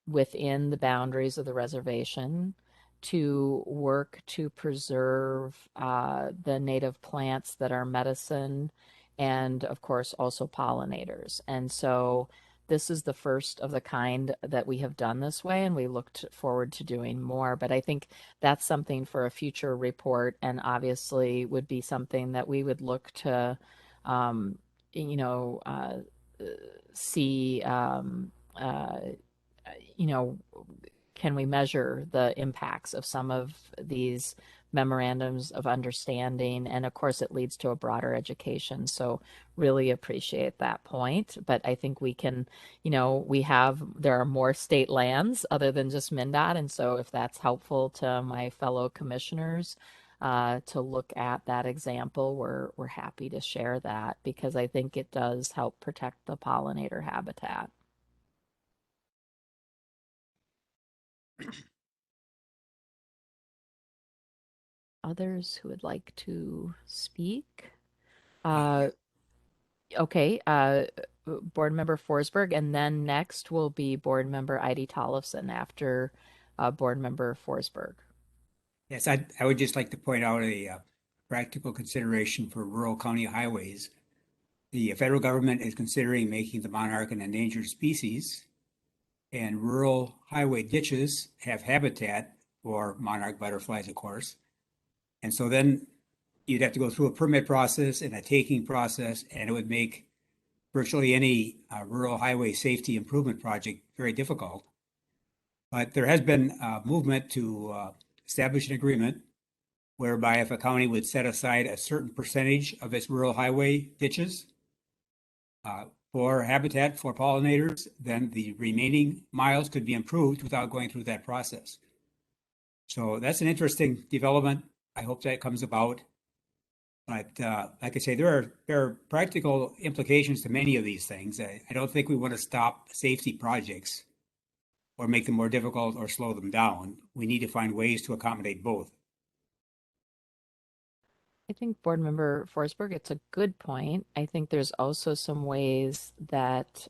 within the boundaries of the reservation, to work to preserve the native plants that are medicine, and of course also pollinators. And so this is the first of the kind that we have done this way, and we looked forward to doing more. But I think that's something for a future report, and obviously would be something that we would look to, you know, see, you know, can we measure the impacts of some of these memorandums of understanding? And of course, it leads to a broader education. So really appreciate that point. But I think we can, there are more state lands other than just MnDOT. And so if that's helpful to my fellow commissioners to look at that example, we're happy to share that, because I think it does help protect the pollinator habitat. Others who would like to speak? Okay, Board Member Forsberg, and then next will be Board Member Heidi Tollefson after Board Member Forsberg. Yes, I would just like to point out a practical consideration for rural county highways. The federal government is considering making the monarch an endangered species, and rural highway ditches have habitat for monarch butterflies, of course. And so then you'd have to go through a permit process and a taking process, and it would make virtually any rural highway safety improvement project very difficult. But there has been a movement to establish an agreement whereby if a county would set aside a certain percentage of its rural highway ditches for habitat for pollinators, then the remaining miles could be improved without going through that process. So that's an interesting development. I hope that comes about. But like I say, there are practical implications to many of these things. I don't think we want to stop safety projects or make them more difficult or slow them down. We need to find ways to accommodate both. I think Board Member Forsberg, it's a good point. I think there's also some ways that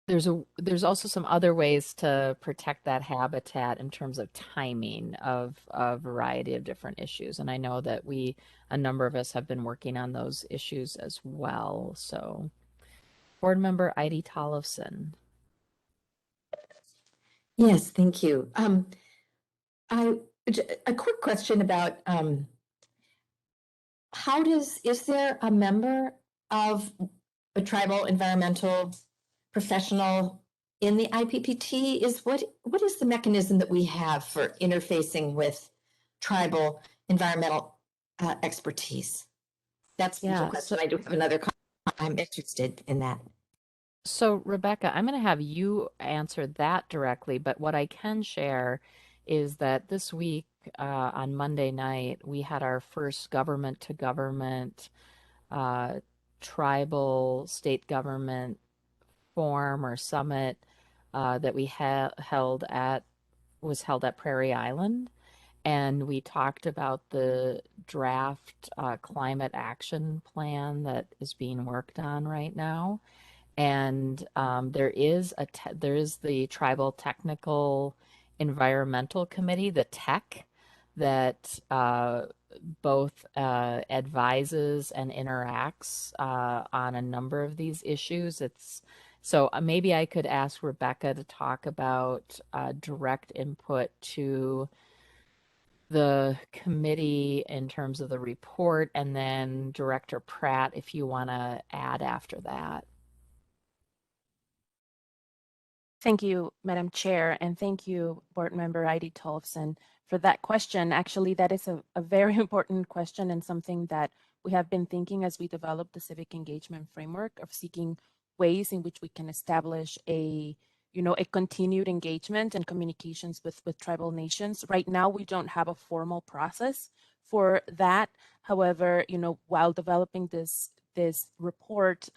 there's also some other ways to protect that habitat in terms of timing of a variety of different issues. And I know that a number of us have been working on those issues as well. So Board Member Heidi Tollefson. Yes, thank you. A quick question about is there a member of a tribal environmental professional in the IPPT? What is the mechanism that we have for interfacing with tribal environmental expertise? That's the Yeah, question. I do have another comment. I'm interested in that. so Rebecca, I'm going to have you answer that directly, but what I can share is that this week on Monday night, we had our first government to government uh, tribal state government forum or summit that we held at was held at Prairie Island, and we talked about the draft climate action plan that is being worked on right now. And there is the Tribal Technical Environmental Committee, the TEC, that both advises and interacts on a number of these issues. It's so maybe I could ask Rebecca to talk about direct input to the committee in terms of the report, and then Director Pratt, if you want to add after that. Thank you, Madam Chair, and thank you, Board Member Heidi Tollefson, for that question. Actually, that is a very important question and something that we have been thinking as we develop the civic engagement framework of seeking ways in which we can establish a continued engagement and communications with tribal nations. Right now, we don't have a formal process for that. However, while developing this report,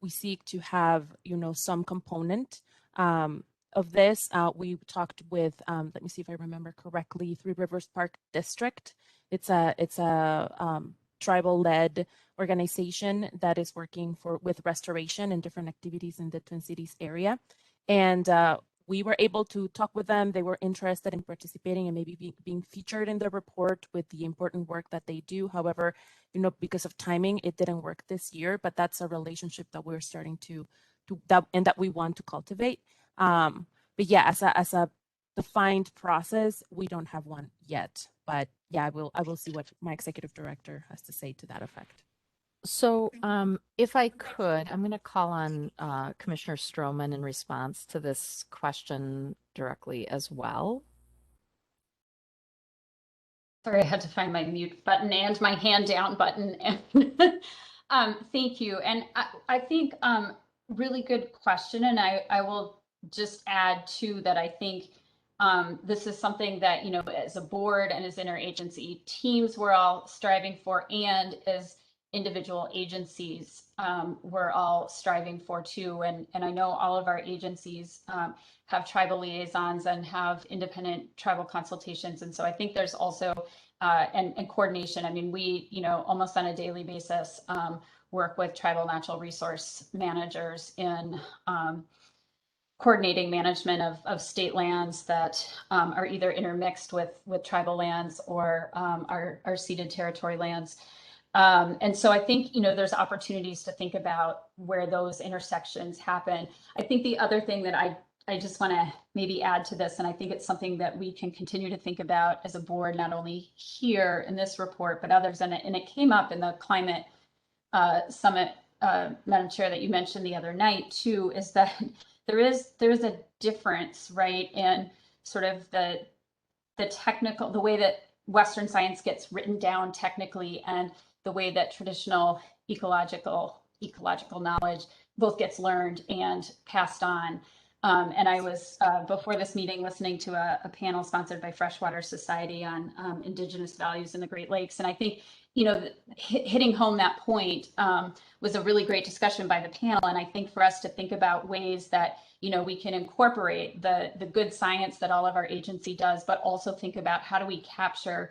we seek to have, some component of this. We talked with, let me see if I remember correctly, Three Rivers Park District. It's a tribal-led organization that is working with restoration and different activities in the Twin Cities area. And we were able to talk with them. They were interested in participating and maybe being featured in the report with the important work that they do. However, because of timing, it didn't work this year, but that's a relationship that we're starting to that we want to cultivate. But yeah, as a defined process, we don't have one yet. But yeah, I will see what my executive director has to say to that effect. So, if I could, I'm going to call on Commissioner Stroman in response to this question directly as well. Sorry, I had to find my mute button and my hand down button. And thank you. And I think really good question. And I will just add too that I think this is something that, as a board and as interagency teams, we're all striving for, and as individual agencies, we're all striving for too. And I know all of our agencies have tribal liaisons and have independent tribal consultations. And so I think there's also and coordination. I mean, we, almost on a daily basis, work with tribal natural resource managers in coordinating management of state lands that are either intermixed with tribal lands or our ceded territory lands. And so I think, there's opportunities to think about where those intersections happen. I think the other thing that I just want to maybe add to this, and I think it's something that we can continue to think about as a board, not only here in this report, but others. And it came up in the climate summit, Madam Chair, that you mentioned the other night too, is that there is a difference, right, in sort of the technical, the way that Western science gets written down technically, and the way that traditional ecological knowledge both gets learned and passed on. And I was, before this meeting, listening to a panel sponsored by Freshwater Society on Indigenous values in the Great Lakes. And I think, hitting home that point was a really great discussion by the panel. And I think for us to think about ways that, we can incorporate the good science that all of our agency does, but also think about how do we capture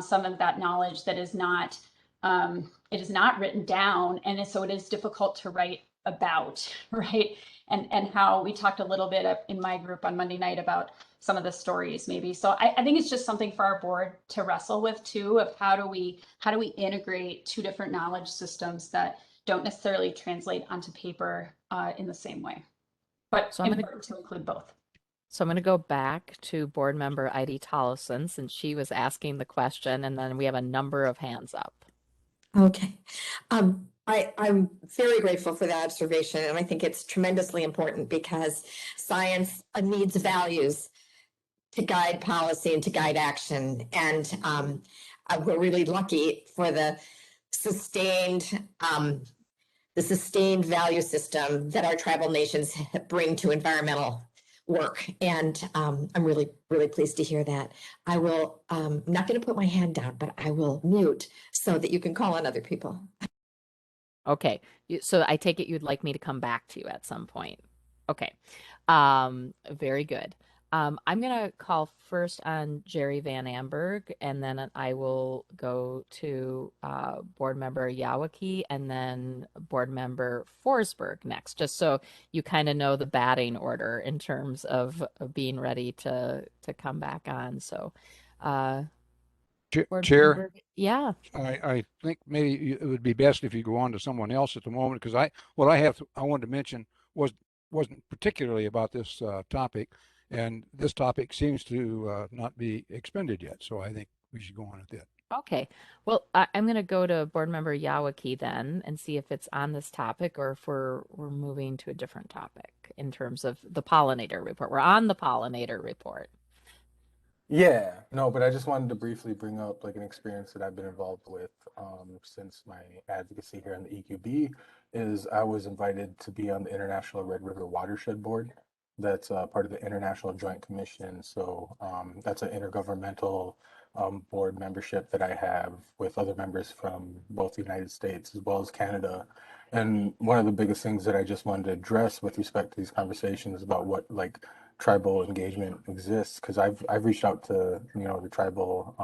some of that knowledge that is not, it is not written down. And so it is difficult to write about, right? And how we talked a little bit in my group on Monday night about some of the stories maybe. So I think it's just something for our board to wrestle with too, of how do we integrate two different knowledge systems that don't necessarily translate onto paper in the same way, but So important to include both. So I'm going to go back to board member Heidi Tollefson, since she was asking the question, and then we have a number of hands up. Okay. I'm very grateful for that observation, and I think it's tremendously important because science needs values to guide policy and to guide action. And we're really lucky for the sustained, the sustained value system that our tribal nations bring to environmental work. And I'm really, really pleased to hear that. I will, I'm not going to put my hand down, but I will mute so that you can call on other people. Okay. So I take it you'd like me to come back to you at some point. Okay. Very good. I'm going to call first on Jerry Van Amberg, and then I will go to Board Member Yawaki and then Board Member Forsberg next, just so you kind of know the batting order in terms of being ready to come back on. So, Board Chair, Member, yeah. I think maybe it would be best if you go on to someone else at the moment, because I wanted to mention wasn't particularly about this topic, and this topic seems to not be expended yet. So I think we should go on with it. Okay. Well, I'm going to go to Board Member Yawaki then and see if it's on this topic or if we're moving to a different topic in terms of the pollinator report. We're on the pollinator report. Yeah, no, but I just wanted to briefly bring up like an experience that I've been involved with since my advocacy here on the EQB is I was invited to be on the International Red River Watershed Board. That's part of the International Joint Commission. So that's an intergovernmental board membership that I have with other members from both the United States as well as Canada. And one of the biggest things that I just wanted to address with respect to these conversations about what like tribal engagement exists, because I've reached out to the tribal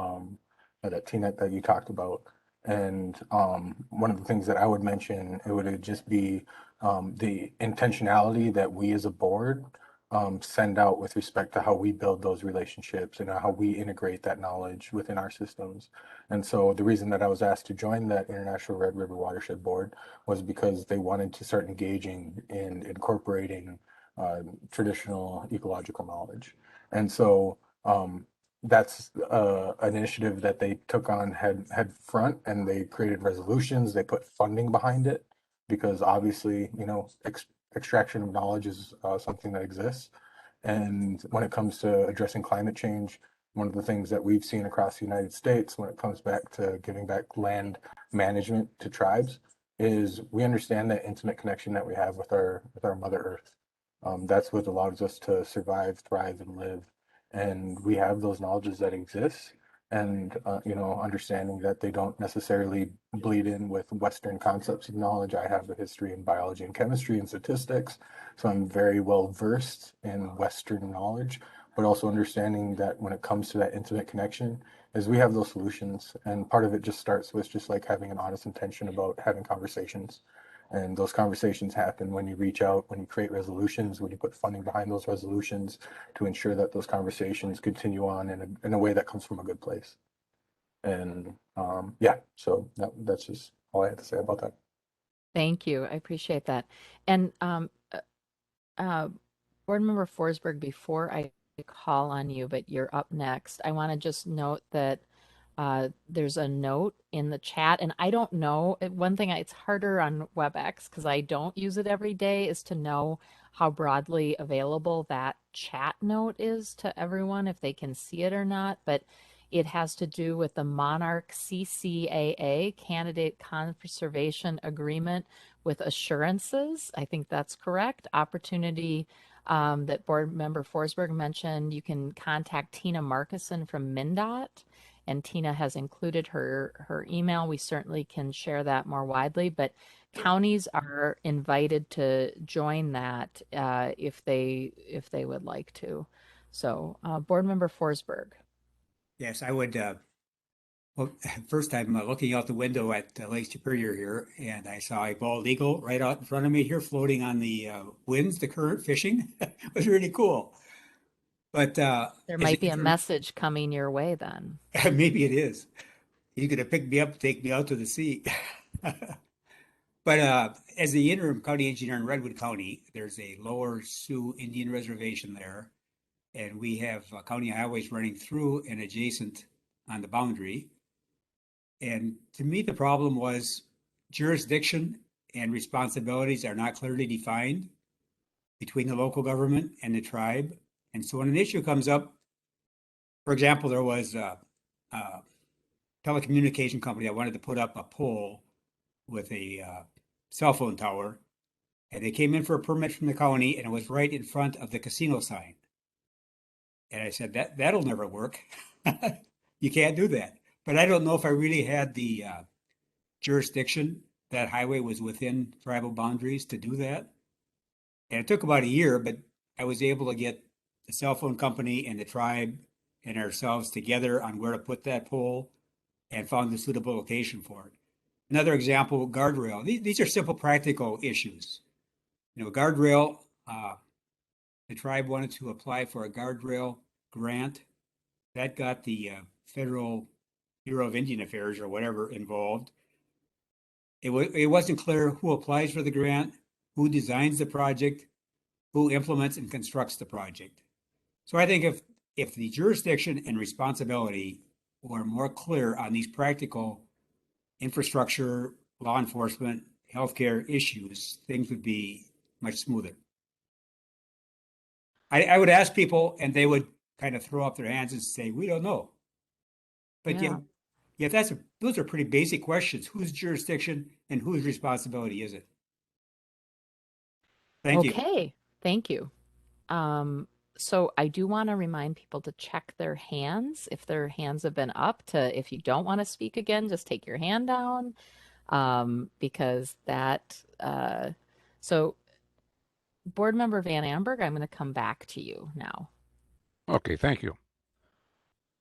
that TNET that you talked about, and one of the things that I would mention, it would just be the intentionality that we as a board send out with respect to how we build those relationships and how we integrate that knowledge within our systems. And so the reason that I was asked to join that International Red River Watershed Board was because they wanted to start engaging in incorporating traditional ecological knowledge. And so that's an initiative that they took on head front, and they created resolutions, they put funding behind it, because obviously, extraction of knowledge is something that exists. And when it comes to addressing climate change, one of the things that we've seen across the United States when it comes back to giving back land management to tribes is we understand that intimate connection that we have with our Mother Earth. That's what allows us to survive, thrive, and live. And we have those knowledges that exist, and understanding that they don't necessarily bleed in with Western concepts of knowledge. I have a history in biology and chemistry and statistics, so I'm very well versed in Western knowledge, but also understanding that when it comes to that intimate connection, is we have those solutions. And part of it just starts with just like having an honest intention about having conversations. And those conversations happen when you reach out, when you create resolutions, when you put funding behind those resolutions to ensure that those conversations continue on in a way that comes from a good place. And yeah, so that's just all I had to say about that. Thank you. I appreciate that. And Board Member Forsberg, before I call on you, but you're up next, I want to just note that there's a note in the chat, and I don't know. One thing, it's harder on WebEx because I don't use it every day, is to know how broadly available that chat note is to everyone, if they can see it or not. But it has to do with the Monarch CCAA Candidate Conservation Agreement with assurances. I think that's correct. Opportunity that Board Member Forsberg mentioned. You can contact Tina Markison from MnDOT, and Tina has included her email. We certainly can share that more widely, but counties are invited to join that if they would like to. So, Board Member Forsberg. Yes, I would. Well, first I'm looking out the window at Lake Superior here, and I saw a bald eagle right out in front of me here, floating on the winds, the current, fishing. It was really cool. But there might be a message coming your way then. Maybe it is. You could have picked me up, take me out to the sea. But as the interim county engineer in Redwood County, there's a Lower Sioux Indian Reservation there, and we have county highways running through and adjacent on the boundary. And to me, the problem was jurisdiction and responsibilities are not clearly defined between the local government and the tribe. And so when an issue comes up, for example, there was telecommunication company that wanted to put up a pole with a cell phone tower, and they came in for a permit from the county, and it was right in front of the casino sign. And I said, that'll never work. You can't do that. But I don't know if I really had the jurisdiction. That highway was within tribal boundaries to do that. And it took about a year, but I was able to get the cell phone company and the tribe and ourselves together on where to put that pole and found the suitable location for it. Another example, guardrail. These are simple practical issues. Guardrail, the tribe wanted to apply for a guardrail grant. That got the Federal Bureau of Indian Affairs or whatever involved. It wasn't clear who applies for the grant, who designs the project, who implements and constructs the project. So I think if the jurisdiction and responsibility were more clear on these practical infrastructure, law enforcement, healthcare issues, things would be much smoother. I would ask people and they would kind of throw up their hands and say, we don't know. But yeah, those are pretty basic questions. Whose jurisdiction and whose responsibility is it? Thank you. Okay, thank you. So I do want to remind people to check their hands if their hands have been up. If you don't want to speak again, just take your hand down, because that. So, Board Member Van Amberg, I'm going to come back to you now. Okay, thank you.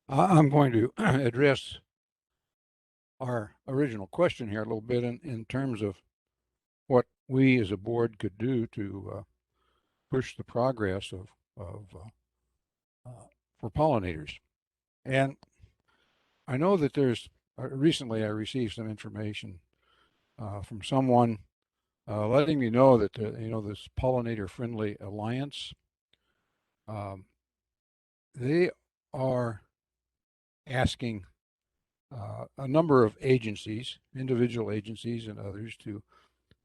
I'm going to address our original question here a little bit in terms of what we as a board could do to push the progress for pollinators. And I know that there's recently I received some information from someone letting me know that this Pollinator Friendly Alliance, they are asking a number of agencies, individual agencies and others,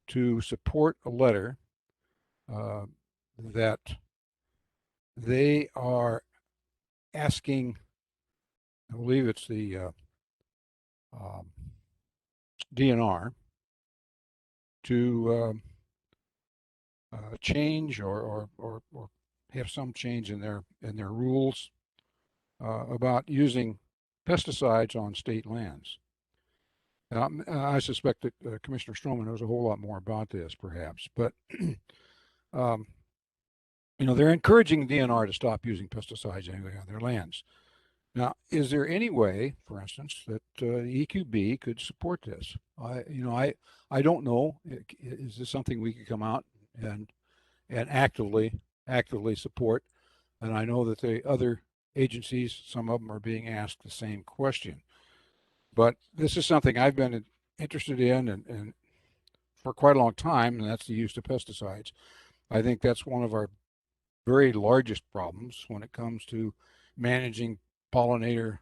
to support a letter that they are asking, I believe it's the DNR, to change or have some change in their rules about using pesticides on state lands. I suspect that Commissioner Stroman knows a whole lot more about this, perhaps, but they're encouraging DNR to stop using pesticides anyway on their lands. Now, is there any way, for instance, that EQB could support this? I don't know. Is this something we could come out and actively support? And I know that the other agencies, some of them are being asked the same question. But this is something I've been interested in and for quite a long time, and that's the use of pesticides. I think that's one of our very largest problems when it comes to managing pollinator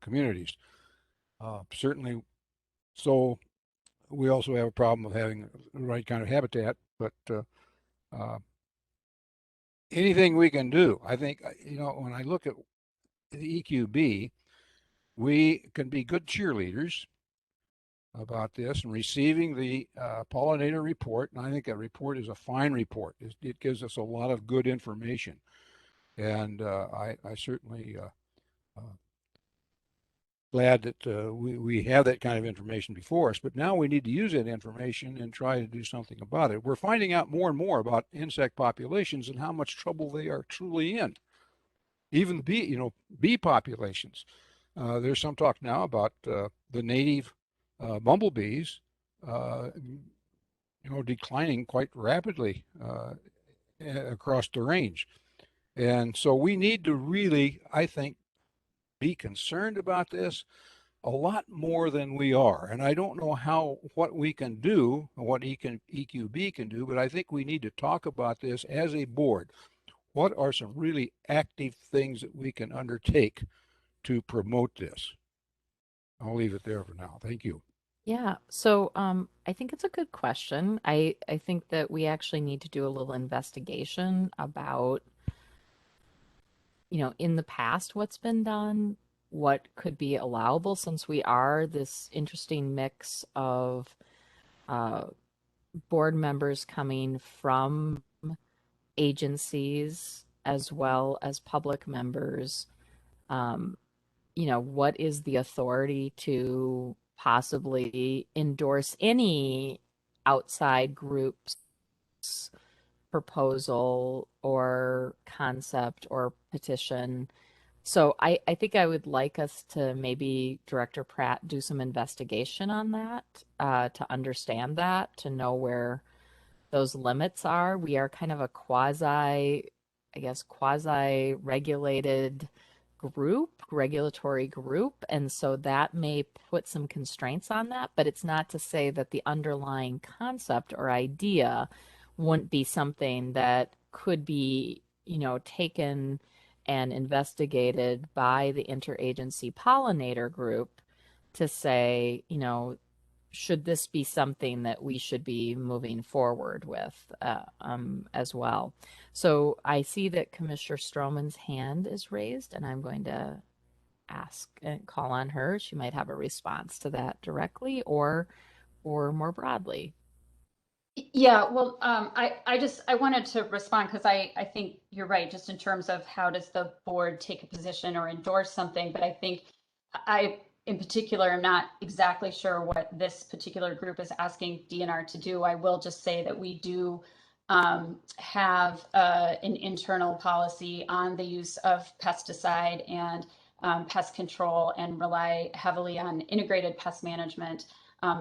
communities. Certainly, so we also have a problem of having the right kind of habitat, but anything we can do, I think, when I look at the EQB, we can be good cheerleaders about this and receiving the pollinator report. And I think that report is a fine report. It gives us a lot of good information. And I certainly glad that we have that kind of information before us, but now we need to use that information and try to do something about it. We're finding out more and more about insect populations and how much trouble they are truly in. Even bee populations. There's some talk now about the native bumblebees, declining quite rapidly across the range. And so we need to really, I think, be concerned about this a lot more than we are. And I don't know what we can do, what EQB can do, but I think we need to talk about this as a board. What are some really active things that we can undertake to promote this? I'll leave it there for now. Thank you. Yeah, so I think it's a good question. I think that we actually need to do a little investigation about, in the past what's been done. what could be allowable, since we are this interesting mix of board members coming from agencies as well as public members. What is the authority to possibly endorse any outside group's proposal or concept or petition? So I think I would like us to maybe, Director Pratt, do some investigation on that, to understand that, to know where those limits are. We are kind of a quasi regulated regulatory group. And so that may put some constraints on that, but it's not to say that the underlying concept or idea wouldn't be something that could be, taken and investigated by the interagency pollinator group to say, should this be something that we should be moving forward with as well? So I see that Commissioner Stroman's hand is raised, and I'm going to ask and call on her. She might have a response to that directly or more broadly. Yeah, well, I wanted to respond because I think you're right, just in terms of how does the board take a position or endorse something. But I think I, in particular, am not exactly sure what this particular group is asking DNR to do. I will just say that we do have an internal policy on the use of pesticide and pest control, and rely heavily on integrated pest management.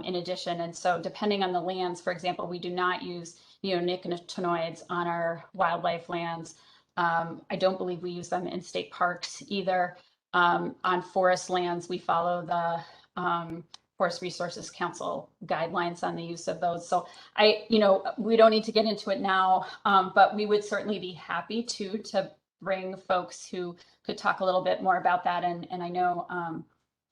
In addition, and so depending on the lands, for example, we do not use neonicotinoids on our wildlife lands. I don't believe we use them in state parks either. On forest lands, we follow the Forest Resources Council guidelines on the use of those. So we don't need to get into it now, but we would certainly be happy to bring folks who could talk a little bit more about that. And I know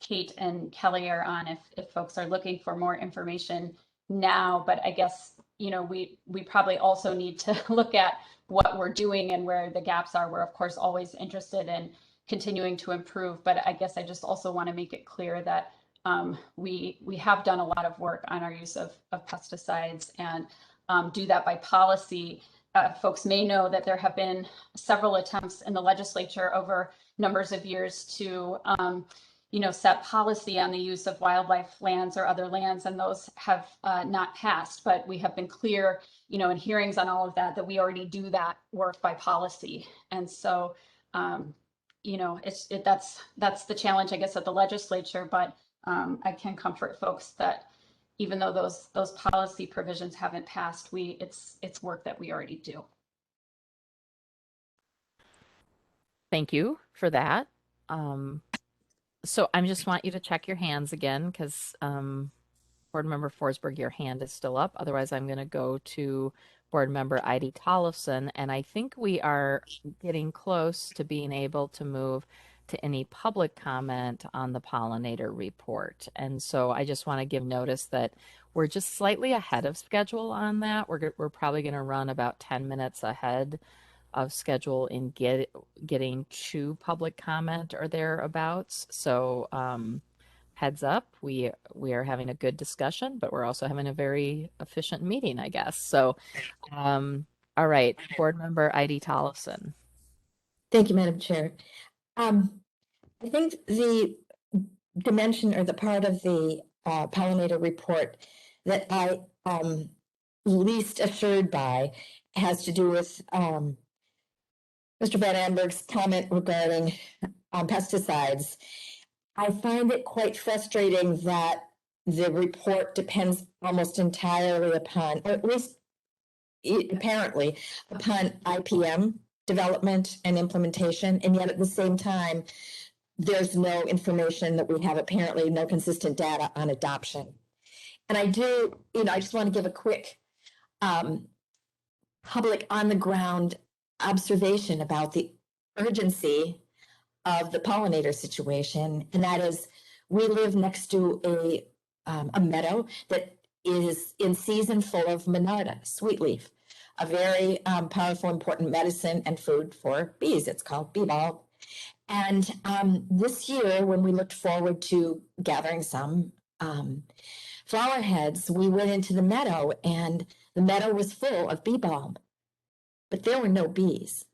Kate and Kelly are on if folks are looking for more information now, but I guess, we probably also need to look at what we're doing and where the gaps are. We're of course always interested in continuing to improve, but I guess I just also want to make it clear that we have done a lot of work on our use of pesticides, and do that by policy. Folks may know that there have been several attempts in the legislature over numbers of years to set policy on the use of wildlife lands or other lands, and those have not passed. But we have been clear, in hearings on all of that, that we already do that work by policy. And so, that's the challenge, I guess, at the legislature. But I can comfort folks that even though those policy provisions haven't passed, it's work that we already do. Thank you for that. So I just want you to check your hands again, because Board Member Forsberg, your hand is still up. Otherwise, I'm going to go to Board Member Heidi Tollefson, and I think we are getting close to being able to move to any public comment on the pollinator report. And so I just want to give notice that we're just slightly ahead of schedule on that. We're probably going to run about 10 minutes ahead of schedule in getting to public comment or thereabouts. So heads up, we are having a good discussion, but we're also having a very efficient meeting, I guess. So all right, Board Member Heidi Tollefson. Thank you, Madam Chair. I think the dimension or the part of the pollinator report that I least assured by has to do with Mr. Van Amberg's comment regarding pesticides. I find it quite frustrating that the report depends almost entirely upon, or at least apparently, upon IPM development and implementation, and yet at the same time, there's no information that we have, apparently no consistent data on adoption. And I just want to give a quick public on the ground observation about the urgency of the pollinator situation. And that is, we live next to a meadow that is in season full of monarda, sweetleaf, a very powerful, important medicine and food for bees. It's called bee bulb. And this year, when we looked forward to gathering some flower heads, we went into the meadow, and the meadow was full of bee balm, but there were no bees.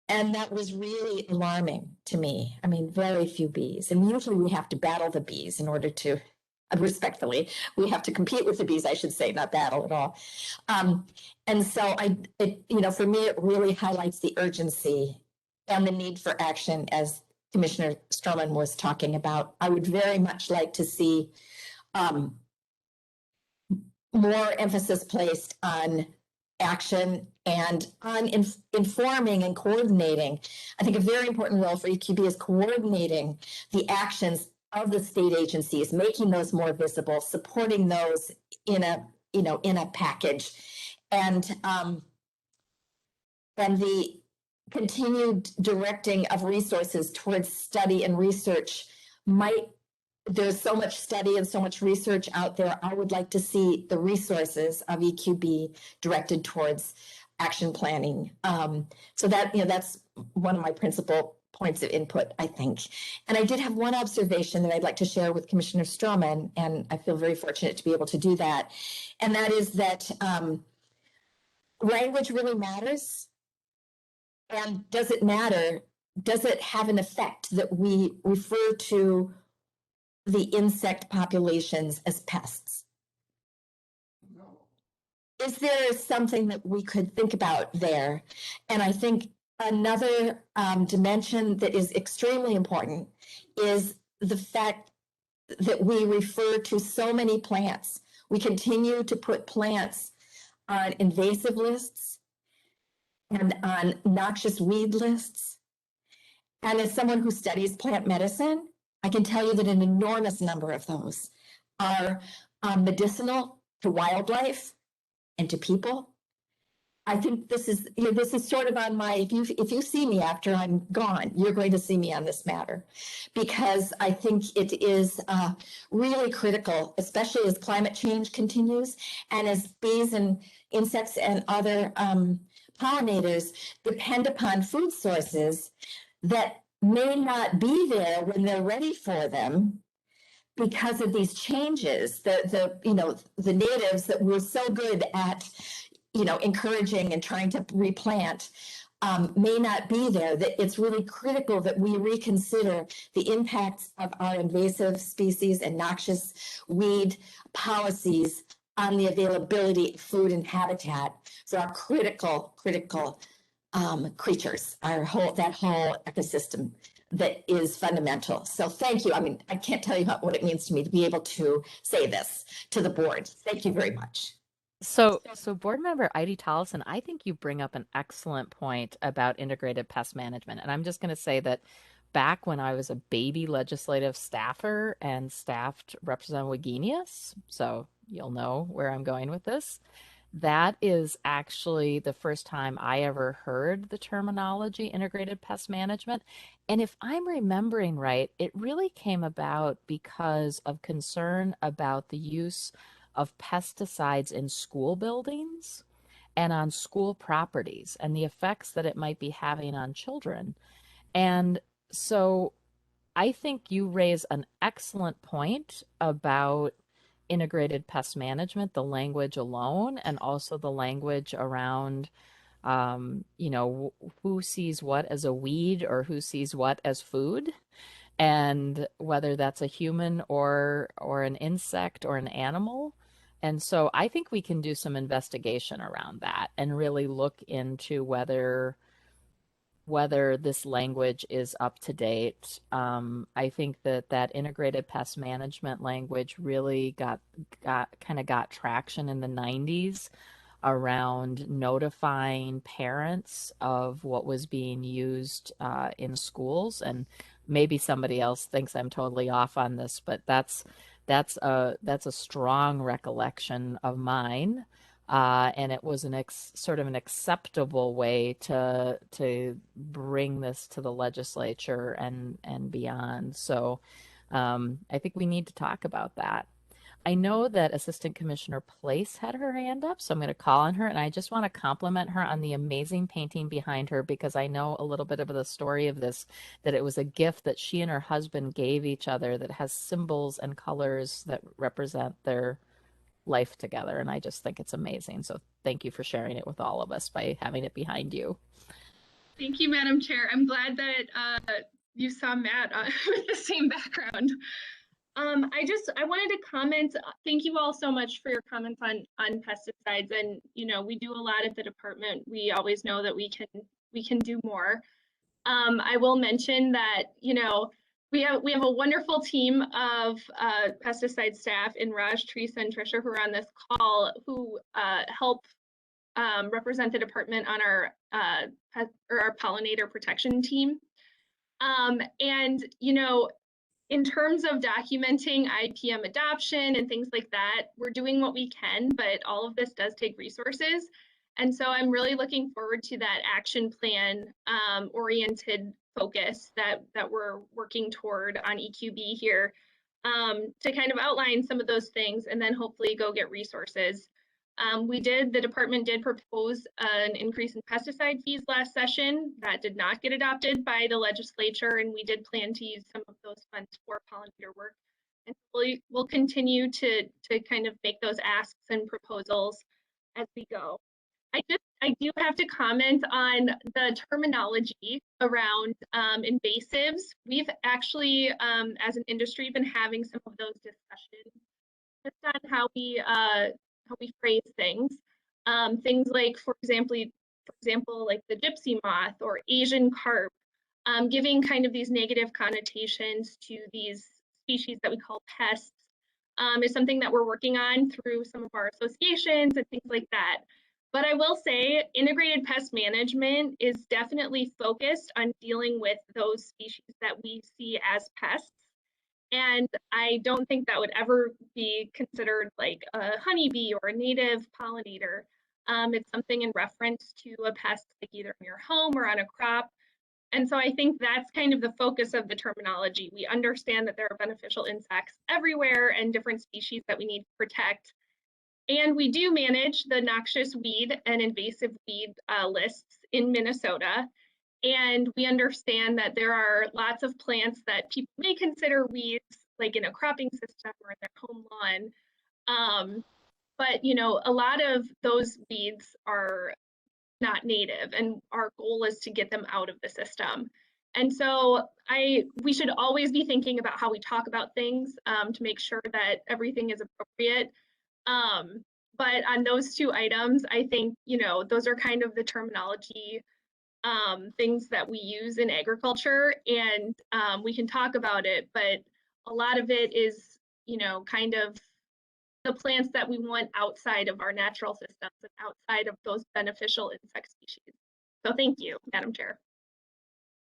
And that was really alarming to me. I mean, very few bees. And usually we have to battle the bees in order to, respectfully, we have to compete with the bees, I should say, not battle at all. And so for me, it really highlights the urgency and the need for action, as Commissioner Stroman was talking about. I would very much like to see more emphasis placed on action and on informing and coordinating. I think a very important role for EQB is coordinating the actions of the state agencies, making those more visible, supporting those in a package, and the continued directing of resources towards study and research there's so much study and so much research out there. I would like to see the resources of EQB directed towards action planning. So that's one of my principal points of input, I think. And I did have one observation that I'd like to share with Commissioner Stroman, and I feel very fortunate to be able to do that. And that is that language really matters. And does it matter? Does it have an effect that we refer to the insect populations as pests? Is there something that we could think about there? And I think another dimension that is extremely important is the fact that we refer to so many plants. We continue to put plants on invasive lists and on noxious weed lists. And as someone who studies plant medicine, I can tell you that an enormous number of those are medicinal to wildlife and to people. I think this is sort of on my, if you see me after I'm gone, you're going to see me on this matter, because I think it is really critical, especially as climate change continues and as bees and insects and other pollinators depend upon food sources that may not be there when they're ready for them because of these changes. The natives that were so good at encouraging and trying to replant may not be there. That it's really critical that we reconsider the impacts of our invasive species and noxious weed policies on the availability of food and habitat for our critical creatures, that whole ecosystem that is fundamental. So thank you. I mean, I can't tell you what it means to me to be able to say this to the board. Thank you very much. So board member Heidi Tollison, I think you bring up an excellent point about integrated pest management. And I'm just going to say that back when I was a baby legislative staffer and staffed Representative Wagenius, so you'll know where I'm going with this, that is actually the first time I ever heard the terminology integrated pest management. And if I'm remembering right, it really came about because of concern about the use of pesticides in school buildings and on school properties and the effects that it might be having on children. And so I think you raise an excellent point about integrated pest management, the language alone, and also the language around, who sees what as a weed or who sees what as food, and whether that's a human or an insect or an animal. And so I think we can do some investigation around that and really look into whether this language is up to date. I think that integrated pest management language really got traction in the 90s around notifying parents of what was being used in schools. And maybe somebody else thinks I'm totally off on this, but that's a strong recollection of mine. And it was sort of an acceptable way to bring this to the legislature and beyond. So I think we need to talk about that. I know that Assistant Commissioner Place had her hand up, so I'm going to call on her. And I just want to compliment her on the amazing painting behind her because I know a little bit of the story of this, that it was a gift that she and her husband gave each other that has symbols and colors that represent their life together. And I just think it's amazing. So thank you for sharing it with all of us by having it behind you. Thank you, Madam Chair. I'm glad that you saw Matt with the same background. I wanted to comment. Thank you all so much for your comments on pesticides. And we do a lot at the department. We always know that we can do more. I will mention that we have a wonderful team of pesticide staff in Raj, Teresa, and Trisha who are on this call who help represent the department on our pollinator protection team. And in terms of documenting IPM adoption and things like that, we're doing what we can, but all of this does take resources. And so I'm really looking forward to that action plan oriented focus that we're working toward on EQB here to kind of outline some of those things and then hopefully go get resources. The department did propose an increase in pesticide fees last session. That did not get adopted by the legislature, and we did plan to use some of those funds for pollinator work. And we'll continue to kind of make those asks and proposals as we go. I do have to comment on the terminology around invasives. We've actually, as an industry, been having some of those discussions just on how we phrase things. Things like, for example, like the gypsy moth or Asian carp, giving kind of these negative connotations to these species that we call pests, is something that we're working on through some of our associations and things like that. But I will say integrated pest management is definitely focused on dealing with those species that we see as pests. And I don't think that would ever be considered like a honeybee or a native pollinator. It's something in reference to a pest like either in your home or on a crop. And so I think that's kind of the focus of the terminology. We understand that there are beneficial insects everywhere and different species that we need to protect. And we do manage the noxious weed and invasive weed lists in Minnesota. And we understand that there are lots of plants that people may consider weeds, like in a cropping system or in their home lawn. But a lot of those weeds are not native, and our goal is to get them out of the system. And so we should always be thinking about how we talk about things to make sure that everything is appropriate. But on those two items, I think, those are kind of the terminology things that we use in agriculture, and we can talk about it, but a lot of it is, kind of the plants that we want outside of our natural systems and outside of those beneficial insect species. So thank you, Madam Chair.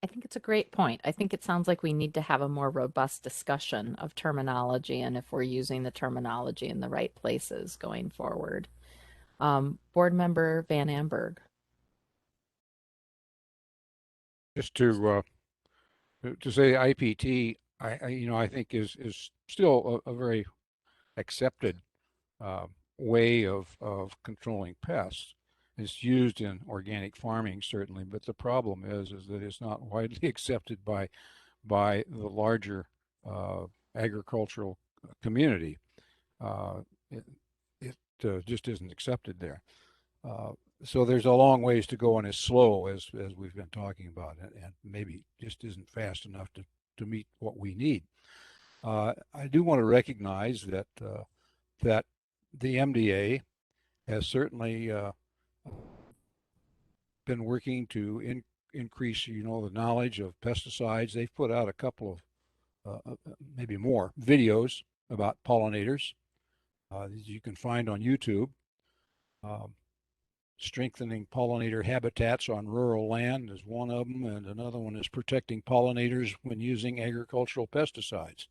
I think it's a great point. I think it sounds like we need to have a more robust discussion of terminology and if we're using the terminology in the right places going forward. Board Member Van Amberg. Just to say IPT, I think is still a very accepted way of controlling pests. It's used in organic farming certainly, but the problem is that it's not widely accepted by the larger agricultural community. It just isn't accepted there. So there's a long ways to go, and it's slow as we've been talking about, and maybe just isn't fast enough to meet what we need. I do want to recognize that that the MDA has certainly been working to increase, the knowledge of pesticides. They've put out a couple of maybe more videos about pollinators that you can find on YouTube. Strengthening pollinator habitats on rural land is one of them, and another one is protecting pollinators when using agricultural pesticides.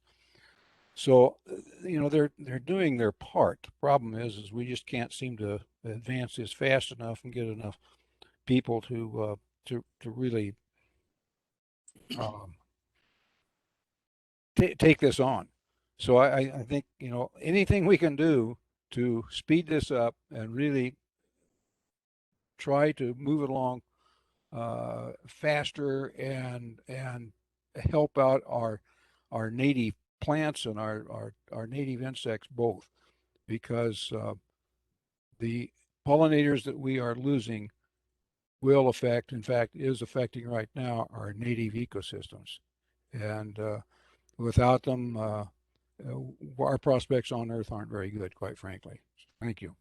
So, they're doing their part. The problem is we just can't seem to advance this fast enough and get enough people to really take this on. So I think, you know, anything we can do to speed this up and really try to move it along faster and help out our native plants and our native insects both, because the pollinators that we are losing will affect, in fact, is affecting right now our native ecosystems. And without them, our prospects on Earth aren't very good, quite frankly. Thank you.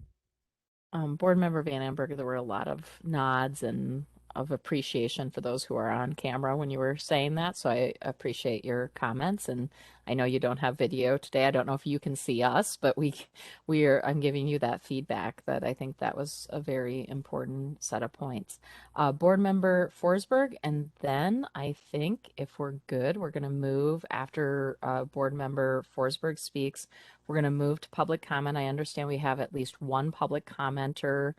Board Member Van Amberg, there were a lot of nods and of appreciation for those who are on camera when you were saying that. So I appreciate your comments. And I know you don't have video today. I don't know if you can see us, but I'm giving you that feedback that I think that was a very important set of points. Board Member Forsberg, and then I think if we're good, we're going to move after Board Member Forsberg speaks. We're going to move to public comment. I understand we have at least one public commenter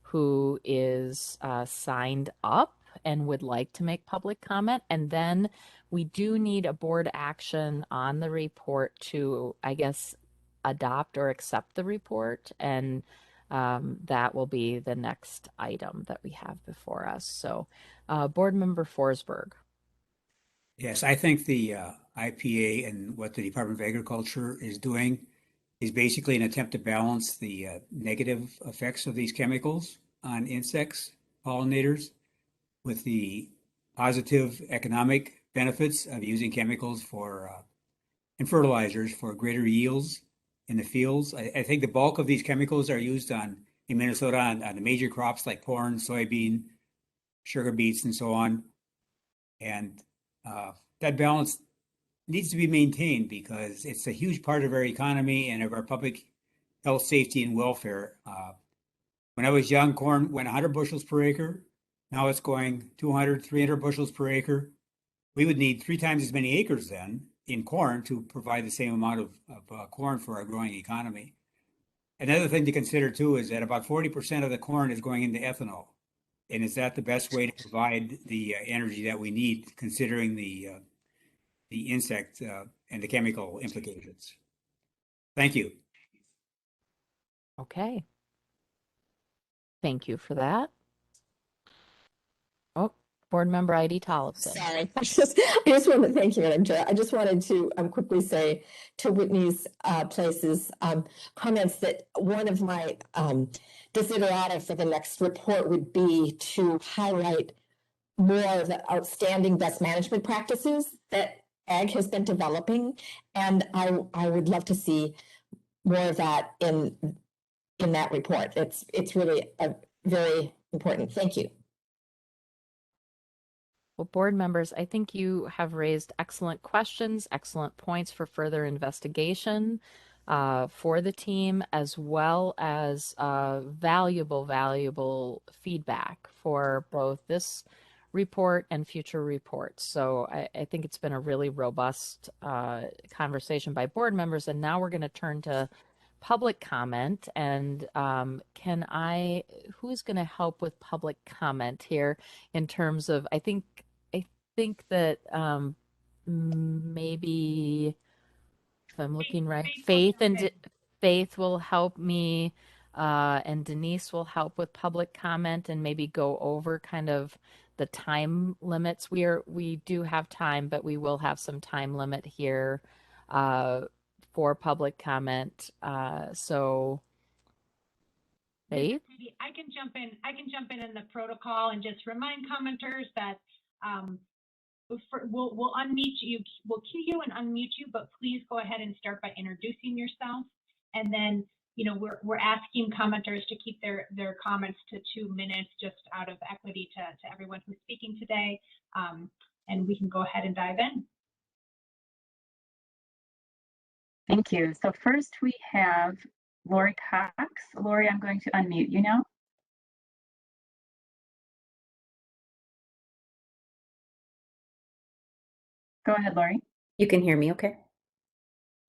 who is signed up and would like to make public comment. And then we do need a board action on the report to, I guess, adopt or accept the report. And that will be the next item that we have before us. So, Board Member Forsberg. Yes, I think the IPA and what the Department of Agriculture is doing is basically an attempt to balance the negative effects of these chemicals on insects, pollinators, with the positive economic benefits of using chemicals for and fertilizers for greater yields in the fields. I think the bulk of these chemicals are used in Minnesota on the major crops like corn, soybean, sugar beets, and so on. And that balance needs to be maintained because it's a huge part of our economy and of our public health, safety, and welfare. When I was young, corn went 100 bushels per acre. Now it's going 200, 300 bushels per acre. We would need 3 times as many acres then in corn to provide the same amount of corn for our growing economy. Another thing to consider too is that about 40% of the corn is going into ethanol. And is that the best way to provide the energy that we need, considering the insect and the chemical implications? Thank you. Okay. Thank you for that. Oh, Board Member Heidi Tollefson. Sorry, I just want to thank you, Madam Chair. I just wanted to quickly say to Whitney's places comments that one of my desiderata for the next report would be to highlight more of the outstanding best management practices that Ag has been developing, and I would love to see more of that in that report. It's really very important. Thank you. Well, board members, I think you have raised excellent questions, excellent points for further investigation for the team, as well as valuable feedback for both this report and future reports. So I think it's been a really robust conversation by board members. And now we're going to turn to public comment. And who's going to help with public comment here in terms of, I think that maybe, if I'm looking right, Faith will help me, and Denise will help with public comment and maybe go over kind of the time limits. We do have time, but we will have some time limit here for public comment. So Faith? I can jump in. I can jump in the protocol and just remind commenters that we'll unmute you. We'll cue you and unmute you, but please go ahead and start by introducing yourself. And then, you know, we're asking commenters to keep their comments to 2 minutes, just out of equity to everyone who's speaking today. And we can go ahead and dive in. Thank you. So first we have Lori Cox. Lori, I'm going to unmute you now. Go ahead, Lori. You can hear me okay?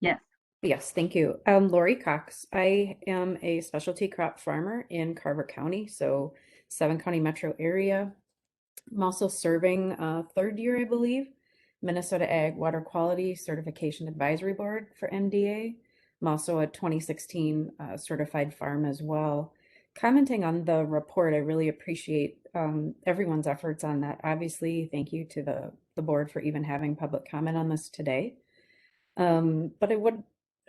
Yes. Yes, thank you. Lori Cox. I am a specialty crop farmer in Carver County, so 7-county metro area. I'm also serving 3rd year, I believe, Minnesota Ag Water Quality Certification Advisory Board for MDA. I'm also a 2016 certified farm as well. Commenting on the report, I really appreciate everyone's efforts on that. Obviously, thank you to the board for even having public comment on this today. But I would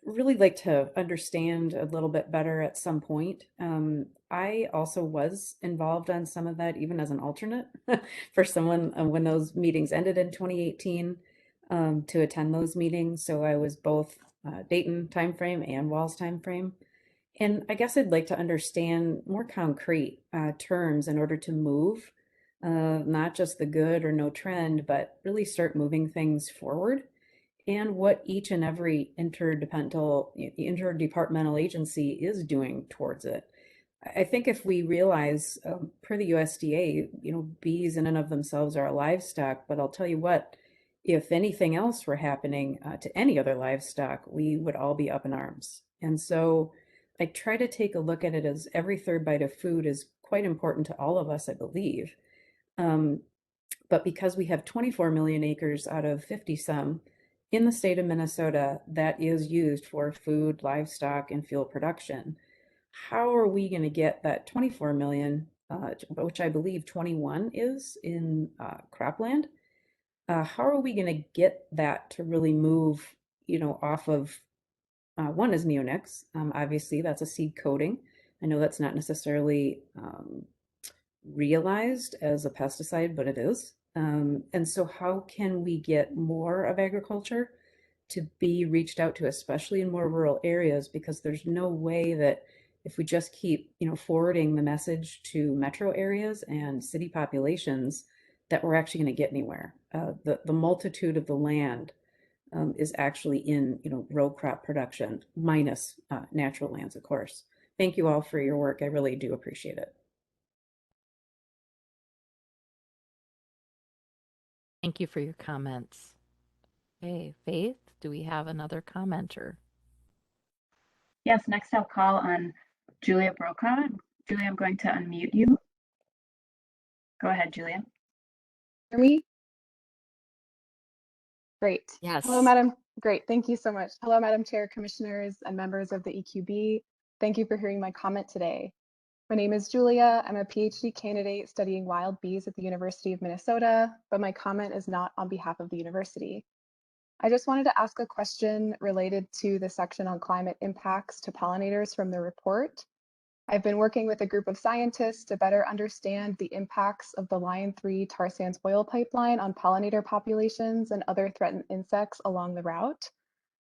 really like to understand a little bit better at some point. I also was involved on some of that, even as an alternate for someone when those meetings ended in 2018 to attend those meetings. So I was both Dayton timeframe and Walls timeframe. And I guess I'd like to understand more concrete terms in order to move, not just the good or no trend, but really start moving things forward and what each and every interdepartmental agency is doing towards it. I think if we realize, per the USDA, bees in and of themselves are a livestock, but I'll tell you what, if anything else were happening to any other livestock, we would all be up in arms. And so I try to take a look at it as every third bite of food is quite important to all of us, I believe. But because we have 24 million acres out of 50 some in the state of Minnesota that is used for food, livestock, and fuel production, how are we going to get that 24 million, which I believe 21 is in cropland? How are we going to get that to really move, off of one is neonics. Obviously, that's a seed coating. I know that's not necessarily realized as a pesticide, but it is. And so how can we get more of agriculture to be reached out to, especially in more rural areas? Because there's no way that if we just keep, forwarding the message to metro areas and city populations, that we're actually going to get anywhere. The multitude of the land is actually in, row crop production, minus natural lands, of course. Thank you all for your work. I really do appreciate it. Thank you for your comments. Okay, Faith, do we have another commenter? Yes, next I'll call on Julia Brokaw. Julia, I'm going to unmute you. Go ahead, Julia. Hear me? Great. Yes. Hello, Madam. Great. Thank you so much. Hello, Madam Chair, Commissioners, and members of the EQB. Thank you for hearing my comment today. My name is Julia. I'm a PhD candidate studying wild bees at the University of Minnesota, but my comment is not on behalf of the university. I just wanted to ask a question related to the section on climate impacts to pollinators from the report. I've been working with a group of scientists to better understand the impacts of the Lion 3 tar sands oil pipeline on pollinator populations and other threatened insects along the route.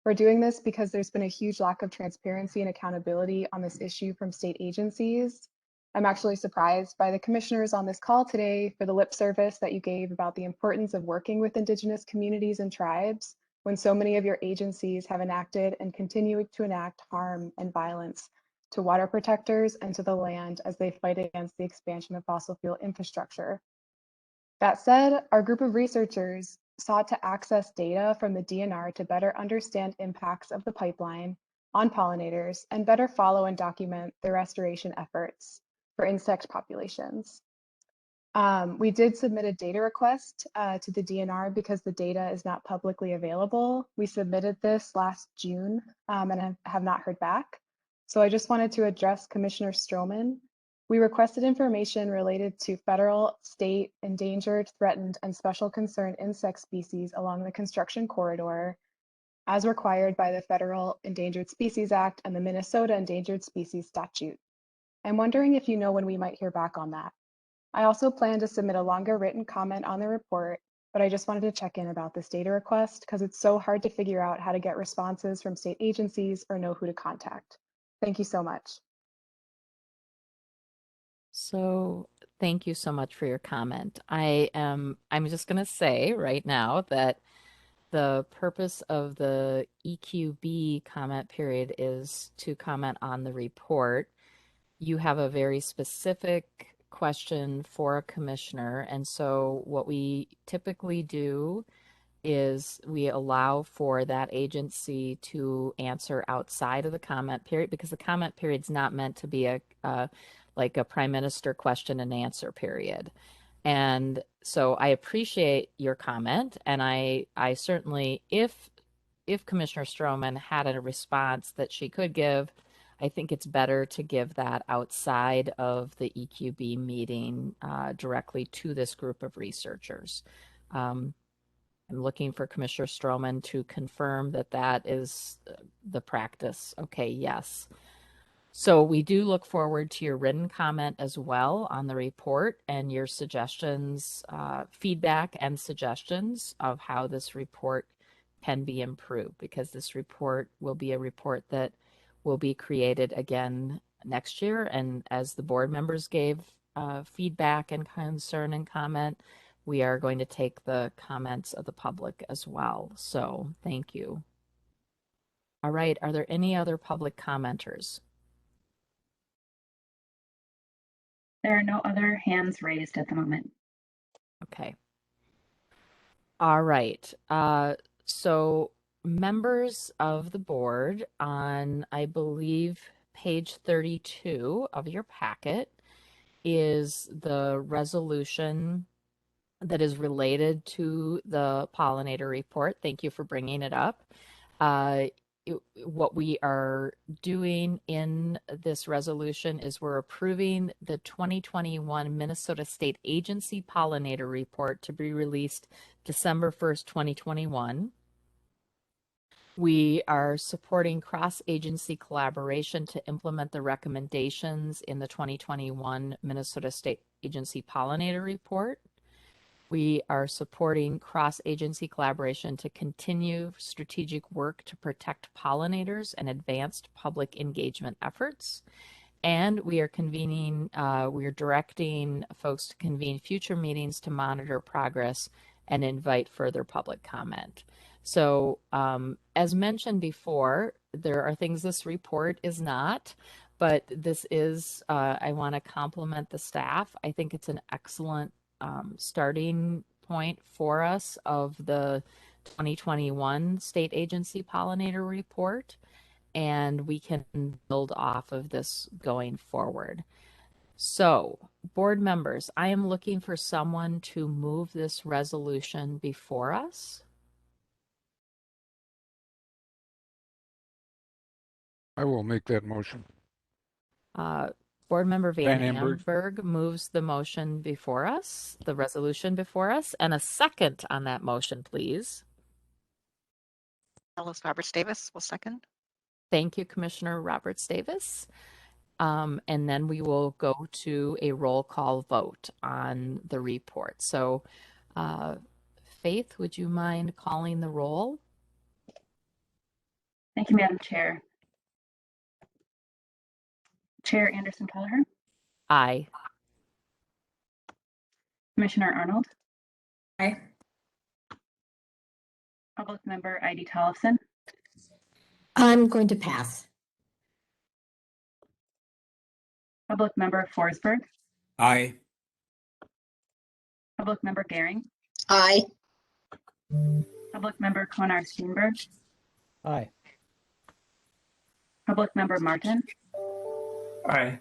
We're doing this because there's been a huge lack of transparency and accountability on this issue from state agencies. I'm actually surprised by the commissioners on this call today for the lip service that you gave about the importance of working with Indigenous communities and tribes when so many of your agencies have enacted and continue to enact harm and violence to water protectors and to the land as they fight against the expansion of fossil fuel infrastructure. That said, our group of researchers sought to access data from the DNR to better understand impacts of the pipeline on pollinators and better follow and document the restoration efforts for insect populations. We did submit a data request to the DNR because the data is not publicly available. We submitted this last June and have not heard back. So I just wanted to address Commissioner Stroman. We requested information related to federal, state, endangered, threatened, and special concern insect species along the construction corridor as required by the Federal Endangered Species Act and the Minnesota Endangered Species Statute. I'm wondering if you know when we might hear back on that. I also plan to submit a longer written comment on the report, but I just wanted to check in about this data request because it's so hard to figure out how to get responses from state agencies or know who to contact. Thank you so much. So thank you so much for your comment. I'm just going to say right now that the purpose of the EQB comment period is to comment on the report. You have a very specific question for a commissioner, and so what we typically do is we allow for that agency to answer outside of the comment period because the comment period is not meant to be a like a prime minister question and answer period. And so I appreciate your comment, and I certainly, if Commissioner Stroman had a response that she could give, I think it's better to give that outside of the EQB meeting directly to this group of researchers. I'm looking for Commissioner Stroman to confirm that that is the practice. Okay, yes. So we do look forward to your written comment as well on the report and your suggestions, feedback and suggestions of how this report can be improved, because this report will be a report that will be created again next year. And as the board members gave feedback and concern and comment, we are going to take the comments of the public as well. So thank you. All right, are there any other public commenters? There are no other hands raised at the moment. Okay. All right. So members of the board, on, I believe, page 32 of your packet is the resolution that is related to the pollinator report. Thank you for bringing it up. What we are doing in this resolution is we're approving the 2021 Minnesota State Agency Pollinator Report to be released December 1st, 2021. We are supporting cross-agency collaboration to implement the recommendations in the 2021 Minnesota State Agency Pollinator Report. We are supporting cross-agency collaboration to continue strategic work to protect pollinators and advanced public engagement efforts. And we are we are directing folks to convene future meetings to monitor progress and invite further public comment. So as mentioned before, there are things this report is not, but this is, I want to compliment the staff. I think it's an excellent starting point for us of the 2021 State Agency Pollinator Report, and we can build off of this going forward. So, board members, I am looking for someone to move this resolution before us. I will make that motion. Board Member Van Van Amberg. Amberg moves the motion before us, the resolution before us, and a second on that motion, please. Alice Roberts Davis will second. Thank you, Commissioner Roberts Davis. And then we will go to a roll call vote on the report. So, Faith, would you mind calling the roll? Thank you, Madam Chair. Chair Anderson Kelleher. Aye. Commissioner Arnold. Aye. Public Member Heidi Tollefson. I'm going to pass. Public Member Forsberg. Aye. Public Member Gehring. Aye. Public Member Konar-Steenberg. Aye. Public Member Martin. Aye.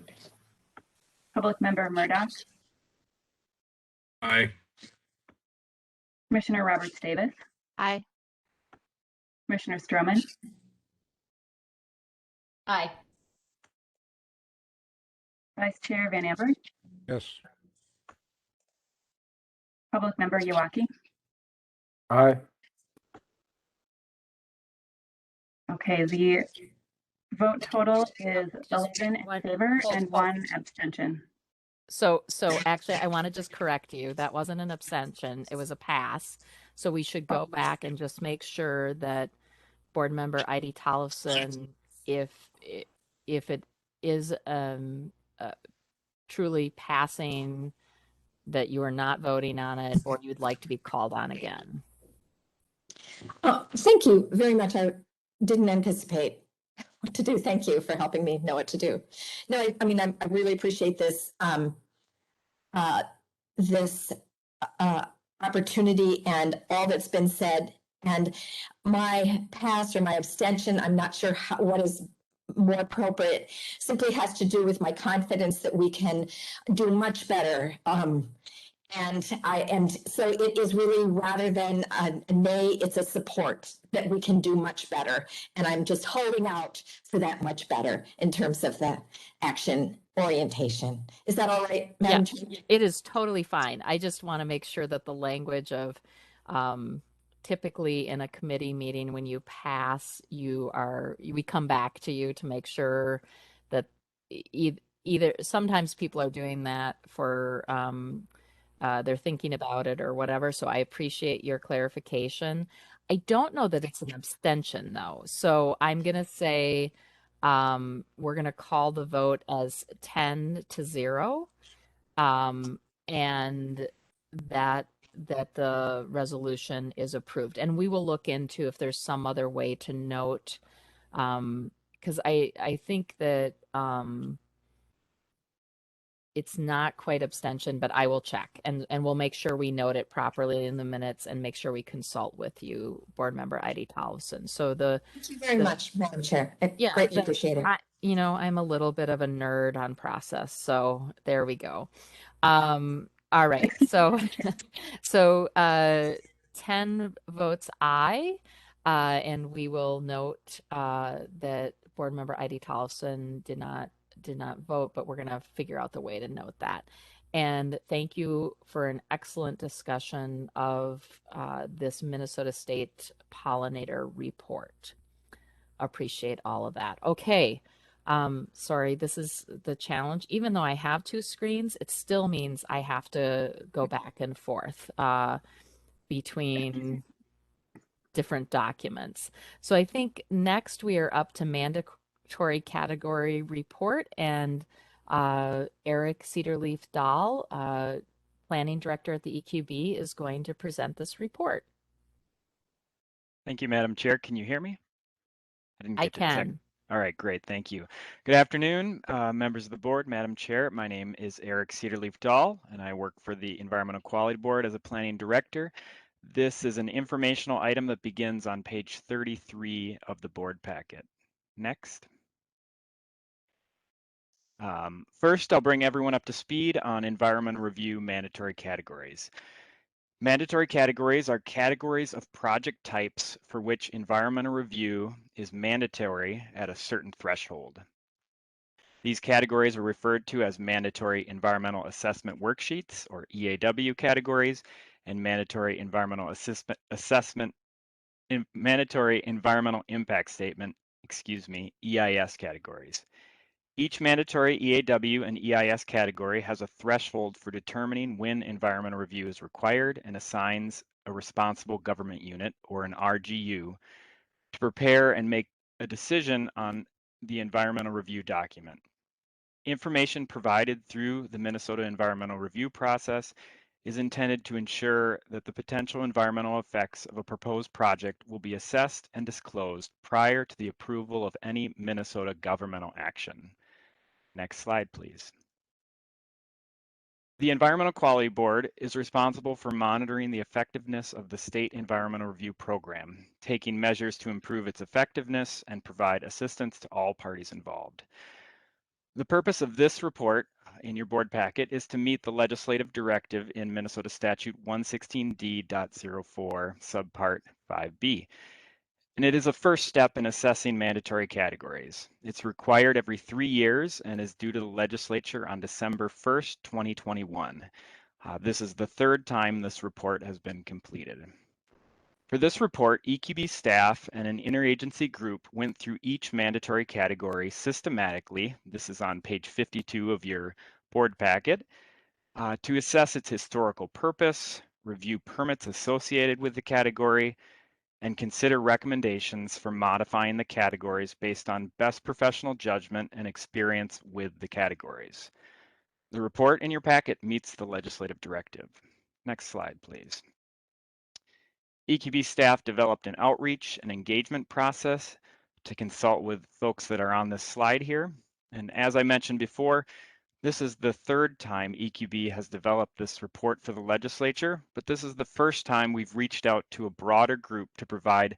Public Member Murdoch. Aye. Commissioner Roberts Davis. Aye. Commissioner Stroman. Aye. Vice Chair Van Amberg. Yes. Public Member Yawaki. Aye. Okay, the vote total is 11 in favor and 1 abstention. So actually, I want to just correct you. That wasn't an abstention. It was a pass. So we should go back and just make sure that Board Member Heidi Tollefson, if it is truly passing, that you are not voting on it, or you'd like to be called on again. Oh, thank you very much. I didn't anticipate what to do. Thank you for helping me know what to do. No, I mean, I really appreciate this opportunity and all that's been said. And my pass or my abstention, I'm not sure what is more appropriate, simply has to do with my confidence that we can do much better. And so it is really, rather than a nay, it's a support that we can do much better. And I'm just holding out for that much better in terms of the action orientation. Is that all right, Yeah, Madam Chair? it is totally fine. I just want to make sure that the language of typically in a committee meeting, when you pass, we come back to you to make sure that either sometimes people are doing that for they're thinking about it or whatever. So I appreciate your clarification. I don't know that it's an abstention though. So I'm going to say we're going to call the vote as 10-0, and that the resolution is approved. And we will look into if there's some other way to note, because I think that it's not quite abstention, but I will check and we'll make sure we note it properly in the minutes and make sure we consult with you, Board Member Heidi Tolleson. So Thank you very much, Madam Chair. I greatly appreciate it. I'm a little bit of a nerd on process, so there we go. All right, so 10 votes aye, and we will note that Board Member Heidi Tolleson did not vote, but we're going to figure out the way to note that. And thank you for an excellent discussion of this Minnesota State Pollinator Report. Appreciate all of that. Okay. Sorry, this is the challenge. Even though I have two screens, it still means I have to go back and forth between different documents. So I think next we are up to mandatory category report, and Eric Cedarleaf Dahl, planning director at the EQB, is going to present this report. Thank you, Madam Chair. Can you hear me? I can. All right, great. Thank you. Good afternoon, members of the board, Madam Chair. My name is Eric Cedarleaf Dahl, and I work for the Environmental Quality Board as a planning director. This is an informational item that begins on page 33 of the board packet. Next. First, I'll bring everyone up to speed on environmental review mandatory categories. Mandatory categories are categories of project types for which environmental review is mandatory at a certain threshold. These categories are referred to as mandatory environmental assessment worksheets, or EAW categories, and mandatory environmental mandatory environmental impact statement, EIS categories. Each mandatory EAW and EIS category has a threshold for determining when environmental review is required and assigns a responsible government unit, or an RGU, to prepare and make a decision on the environmental review document. Information provided through the Minnesota environmental review process is intended to ensure that the potential environmental effects of a proposed project will be assessed and disclosed prior to the approval of any Minnesota governmental action. Next slide, please. The Environmental Quality Board is responsible for monitoring the effectiveness of the State Environmental Review Program, taking measures to improve its effectiveness and provide assistance to all parties involved. The purpose of this report in your board packet is to meet the legislative directive in Minnesota Statute 116D.04, subpart 5B. And it is a first step in assessing mandatory categories. It's required every 3 years and is due to the legislature on December 1st, 2021. This is the third time this report has been completed. For this report, EQB staff and an interagency group went through each mandatory category systematically. This is on page 52 of your board packet, to assess its historical purpose, review permits associated with the category, and consider recommendations for modifying the categories based on best professional judgment and experience with the categories. The report in your packet meets the legislative directive. Next slide, please. EQB staff developed an outreach and engagement process to consult with folks that are on this slide here. And as I mentioned before, this is the third time EQB has developed this report for the legislature, but this is the first time we've reached out to a broader group to provide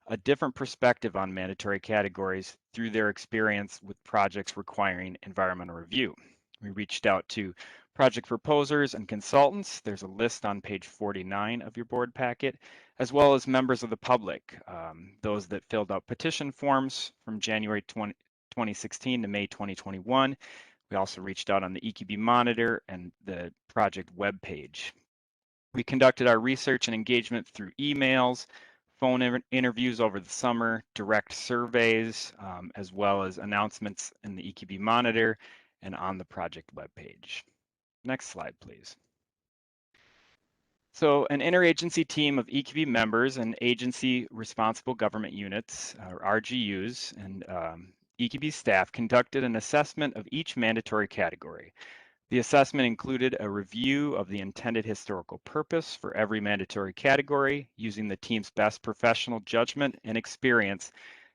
a different perspective on mandatory categories through their experience with projects requiring environmental review. We reached out to project proposers and consultants. There's a list on page 49 of your board packet, as well as members of the public, those that filled out petition forms from January 2016 to May 2021. We also reached out on the EQB Monitor and the project webpage. We conducted our research and engagement through emails, phone interviews over the summer, direct surveys, as well as announcements in the EQB Monitor and on the project webpage. Next slide, please. So an interagency team of EQB members and agency responsible government units, or RGUs, and EQB staff conducted an assessment of each mandatory category. The assessment included a review of the intended historical purpose for every mandatory category, using the team's best professional judgment and experience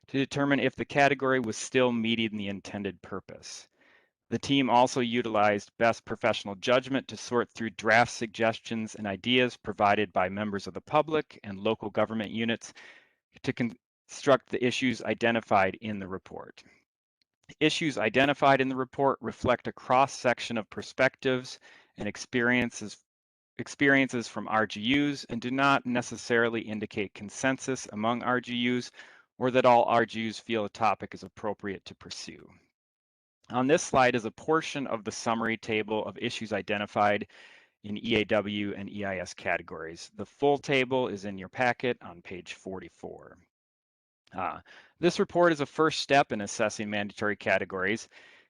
to determine if the category was still meeting the intended purpose. The team also utilized best professional judgment to sort through draft suggestions and ideas provided by members of the public and local government units to construct the issues identified in the report. Issues identified in the report reflect a cross-section of perspectives and experiences from RGUs and do not necessarily indicate consensus among RGUs or that all RGUs feel a topic is appropriate to pursue. On this slide is a portion of the summary table of issues identified in EAW and EIS categories. The full table is in your packet on page 44. This report is a first step in assessing mandatory categories.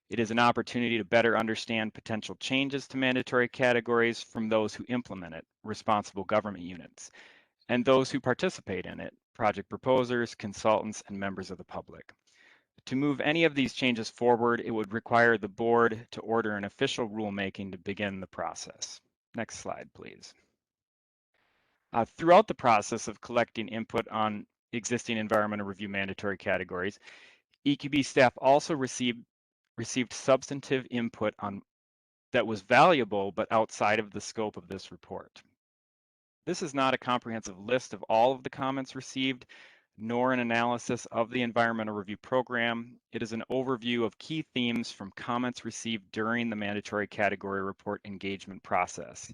It is an opportunity to better understand potential changes to mandatory categories from those who implement it, responsible government units, and those who participate in it, project proposers, consultants, and members of the public. To move any of these changes forward, it would require the board to order an official rulemaking to begin the process. Next slide, please. Throughout the process of collecting input on existing environmental review mandatory categories, EQB staff also received substantive input that was valuable but outside of the scope of this report. This is not a comprehensive list of all of the comments received, nor an analysis of the environmental review program. It is an overview of key themes from comments received during the mandatory category report engagement process.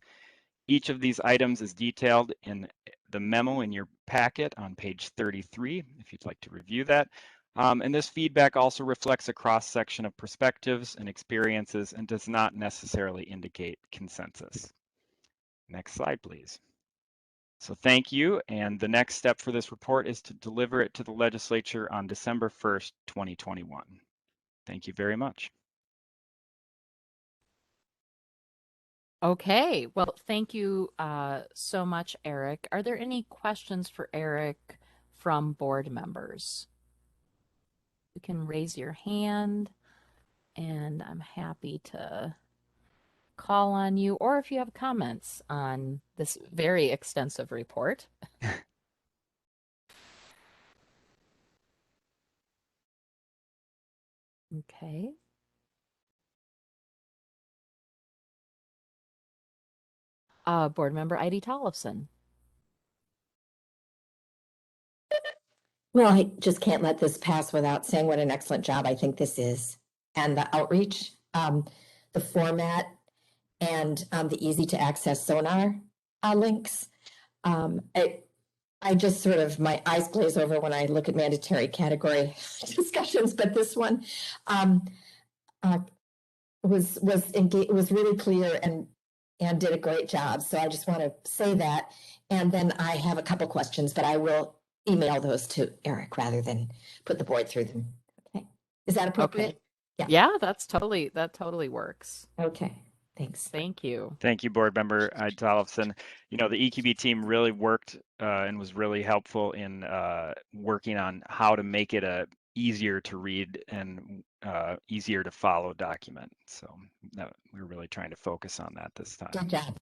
Each of these items is detailed in the memo in your packet on page 33, if you'd like to review that. And this feedback also reflects a cross-section of perspectives and experiences and does not necessarily indicate consensus. Next slide, please. So thank you. And the next step for this report is to deliver it to the legislature on December 1st, 2021. Thank you very much. Okay, well, thank you so much, Eric. Are there any questions for Eric from board members? You can raise your hand, and I'm happy to call on you, or if you have comments on this very extensive report. Okay. Board member Heidi Tollefson. Well, I just can't let this pass without saying what an excellent job I think this is. And the outreach, the format, and the easy to access sonar links. I just sort of, my eyes glaze over when I look at mandatory category discussions, but this one was really clear and did a great job. So I just want to say that. And then I have a couple questions, but I will email those to Eric rather than put the board through them. Okay. Is that appropriate? Okay. Yeah, that totally works. Okay. Thanks. Thank you. Thank you, board member Tollefson. You know, the EQB team really worked and was really helpful in working on how to make it a easier to read and easier to follow document. So we're really trying to focus on that this time. Good job.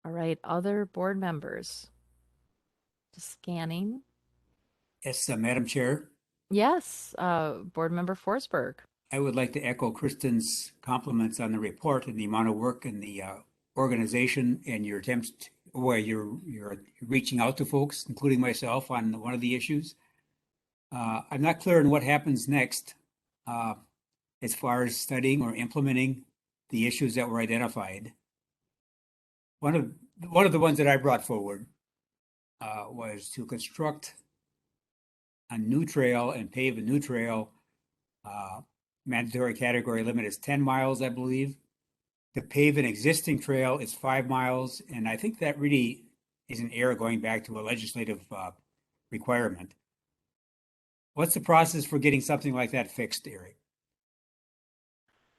All right, other board members. Just scanning. Yes, Madam Chair. Yes, board member Forsberg. I would like to echo Kristen's compliments on the report and the amount of work and the organization and your attempts where you're reaching out to folks, including myself, on one of the issues. I'm not clear on what happens next. as far as studying or implementing the issues that were identified. One of the ones that I brought forward was to construct a new trail and pave a new trail. Mandatory category limit is 10 miles, I believe. To pave an existing trail is 5 miles, and I think that really is an error going back to a legislative requirement. What's the process for getting something like that fixed, Eric?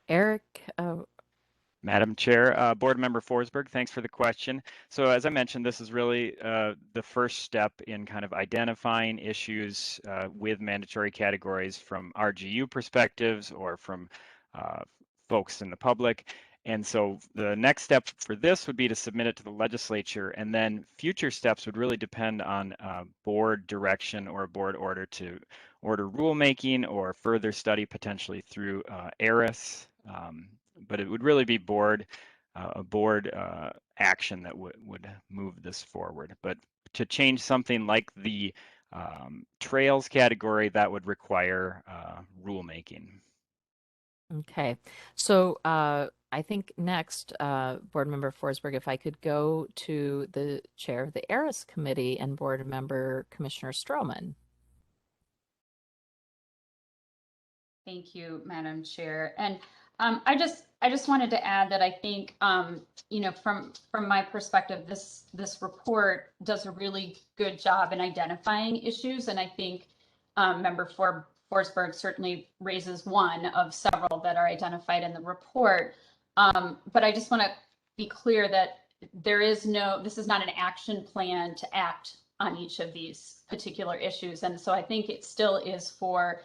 Eric, Madam Chair, Board Member Forsberg, thanks for the question. So as I mentioned, this is really the first step in kind of identifying issues with mandatory categories from RGU perspectives or from folks in the public. And so the next step for this would be to submit it to the legislature, and then future steps would really depend on board direction or a board order to order rulemaking or further study potentially through ARIS. But it would really be a board action that would move this forward. But to change something like the trails category, that would require rulemaking. okay. So I think next, Board Member Forsberg, if I could go to the chair of the ARIS Committee and Board Member Commissioner Stroman. Thank you, Madam Chair. And I just wanted to add that I think, you know, from my perspective, this report does a really good job in identifying issues, and I think Member Forsberg certainly raises one of several that are identified in the report. But I just want to be clear that this is not an action plan to act on each of these particular issues, and so I think it still is for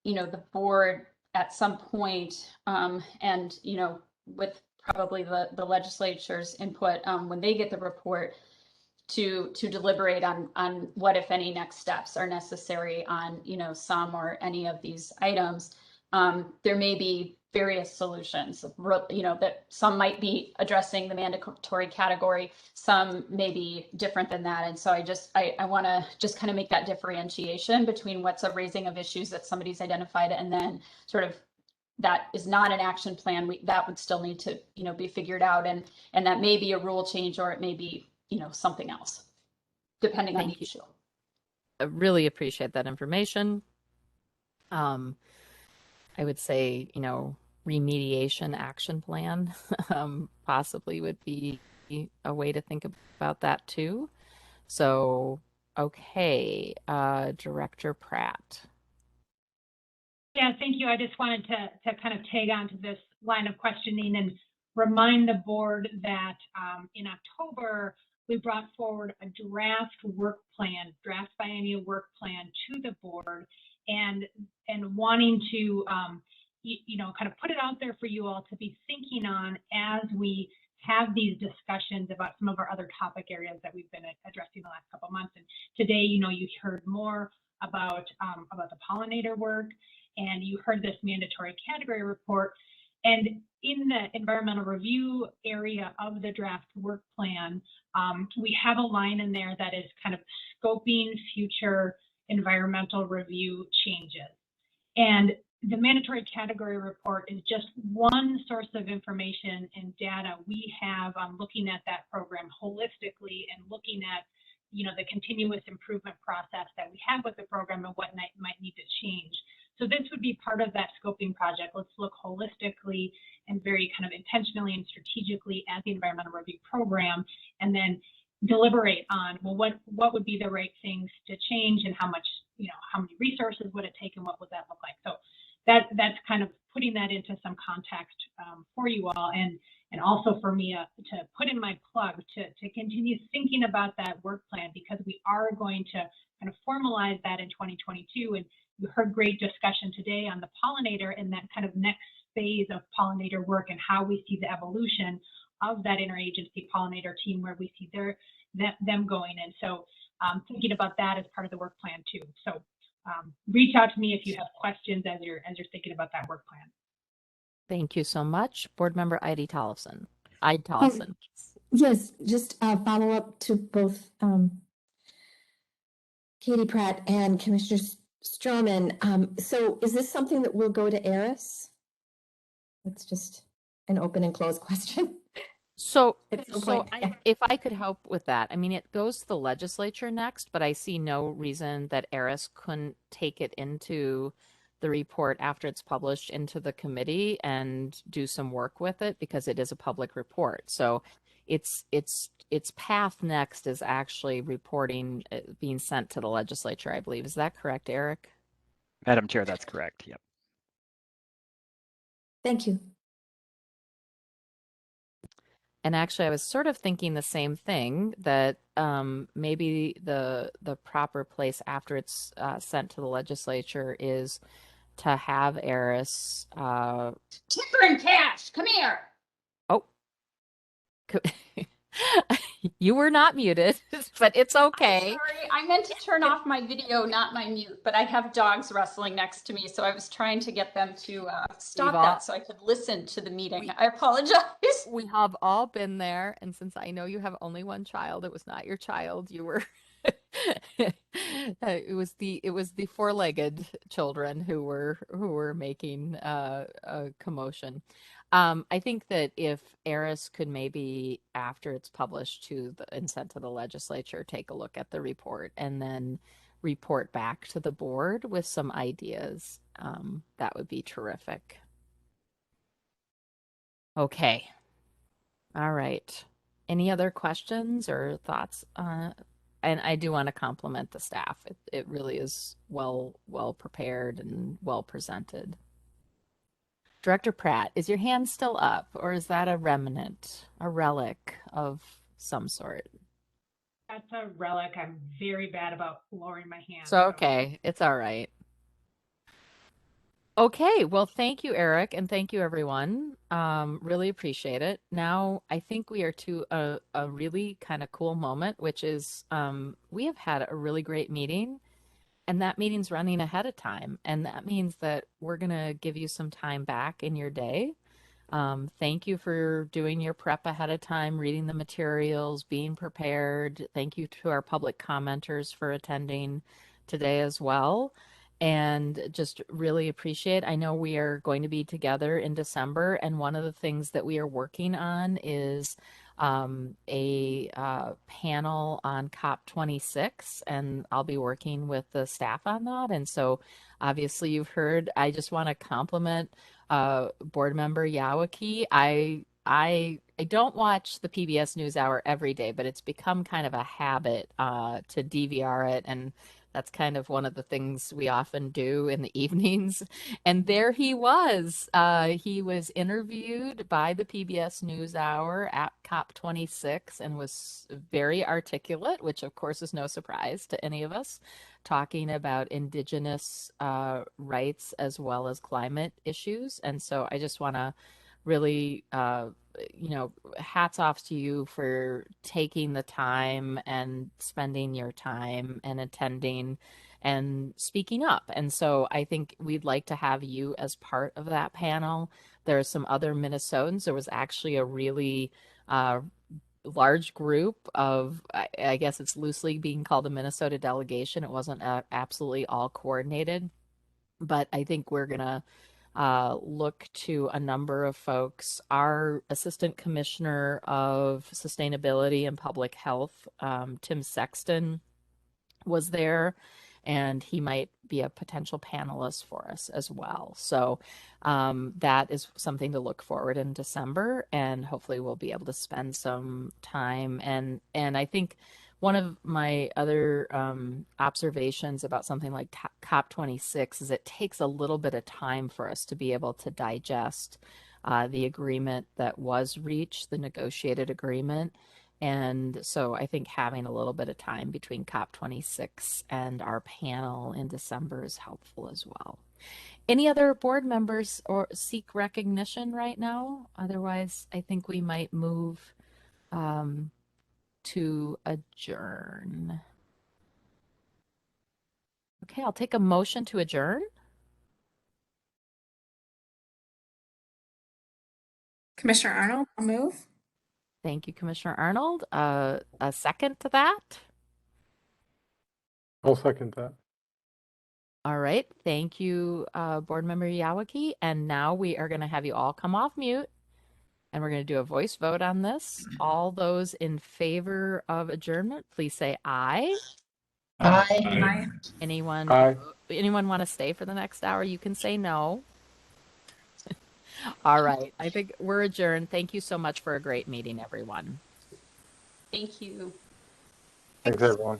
you know, the board at some point, and, you know, with probably the legislature's input when they get the report to deliberate on what, if any, next steps are necessary on, you know, some or any of these items. There may be various solutions, you know, that some might be addressing the mandatory category, some may be different than that. And so I want to just kind of make that differentiation between what's a raising of issues that somebody's identified and then sort of that is not an action plan. That would still need to, you know, be figured out, and that may be a rule change or it may be, you know, something else, depending on the issue. I really appreciate that information. I would say, you know, remediation action plan possibly would be a way to think about that too. So, okay, Director Pratt. Yeah, thank you. I just wanted to kind of tag on to this line of questioning and remind the board that in October, we brought forward a draft biennial work plan to the board, and wanting to, you know, kind of put it out there for you all to be thinking on as we have these discussions about some of our other topic areas that we've been addressing the last couple of months. And today, you know, you heard more about the pollinator work, and you heard this mandatory category report. And in the environmental review area of the draft work plan, we have a line in there that is kind of scoping future environmental review changes. And the mandatory category report is just one source of information and data we have on looking at that program holistically and looking at, you know, the continuous improvement process that we have with the program and what might need to change. So this would be part of that scoping project. Let's look holistically and very kind of intentionally and strategically at the environmental review program, and then deliberate on, well, what would be the right things to change, and how much, you know, how many resources would it take, and what would that look like? So that's kind of putting that into some context for you all, and also for me to put in my plug to continue thinking about that work plan, because we are going to kind of formalize that in 2022. And you heard great discussion today on the pollinator and that kind of next phase of pollinator work and how we see the evolution of that interagency pollinator team, where we see them going. And so thinking about that as part of the work plan too. So reach out to me if you have questions as you're thinking about that work plan. Thank you so much. Board Member Ida Tollefson. Yes, just follow up to both Katie Pratt and Commissioner Strawman, so is this something that will go to Eris? It's just an open and closed question. So, At some so point, if I could help with that, I mean, it goes to the legislature next, but I see no reason that Eris couldn't take it into the report after it's published into the committee and do some work with it because it is a public report. So its path next is actually reporting being sent to the legislature, I believe. Is that correct, Eric? Madam Chair, that's correct. Yep. Thank you. And actually, I was sort of thinking the same thing that maybe the proper place after it's sent to the legislature is to have Eris. Tipper and Cash, come here. Oh, you were not muted, but it's okay. Sorry, I meant to turn off my video, not my mute, but I have dogs wrestling next to me, so I was trying to get them to stop that so I could listen to the meeting. I apologize. We have all been there, and since I know you have only one child, it was not your child. You were it was the four-legged children who were making a commotion. I think that if Eris could maybe, after it's published and sent to the legislature, take a look at the report and then report back to the board with some ideas, that would be terrific. Okay. All right. Any other questions or thoughts? And I do want to compliment the staff. It really is well prepared and well presented. Director Pratt, is your hand still up, or is that a remnant, a relic of some sort? That's a relic. I'm very bad about lowering my hand. So, okay, it's all right. Okay, well, thank you, Eric, and thank you, everyone. Really appreciate it. Now, I think we are to a really kind of cool moment, which is we have had a really great meeting, and that meeting's running ahead of time. And that means that we're going to give you some time back in your day. Thank you for doing your prep ahead of time, reading the materials, being prepared. Thank you to our public commenters for attending today as well. And just really appreciate. I know we are going to be together in December, and one of the things that we are working on is a panel on COP26, and I'll be working with the staff on that. And so, obviously, you've heard. I just want to compliment board member Yawaki. I don't watch the PBS NewsHour every day, but it's become kind of a habit to DVR it, and that's kind of one of the things we often do in the evenings. And there he was. He was interviewed by the PBS NewsHour at COP26 and was very articulate, which of course is no surprise to any of us, talking about Indigenous rights as well as climate issues. And so I just want to really, hats off to you for taking the time and spending your time and attending and speaking up. And so I think we'd like to have you as part of that panel. There are some other Minnesotans. There was actually a really large group of, I guess it's loosely being called the Minnesota delegation. It wasn't absolutely all coordinated, but I think we're going to look to a number of folks. Our Assistant Commissioner of Sustainability and Public Health, Tim Sexton, was there, and he might be a potential panelist for us as well. So that is something to look forward in December, and hopefully we'll be able to spend some time. And I think one of my other observations about something like COP26 is it takes a little bit of time for us to be able to digest the agreement that was reached, the negotiated agreement. And so I think having a little bit of time between COP26 and our panel in December is helpful as well. Any other board members or seek recognition right now? Otherwise, I think we might move to adjourn. Okay, I'll take a motion to adjourn. Commissioner Arnold, I'll move. Thank you, Commissioner Arnold. A second to that? I'll second that. All right. Thank you, Board Member Yawaki. And now we are going to have you all come off mute and we're going to do a voice vote on this. All those in favor of adjournment, please say aye. Aye. Anyone, Aye. anyone want to stay for the next hour? You can say no. All right. I think we're adjourned. Thank you so much for a great meeting, everyone. Thank you. Thanks, everyone.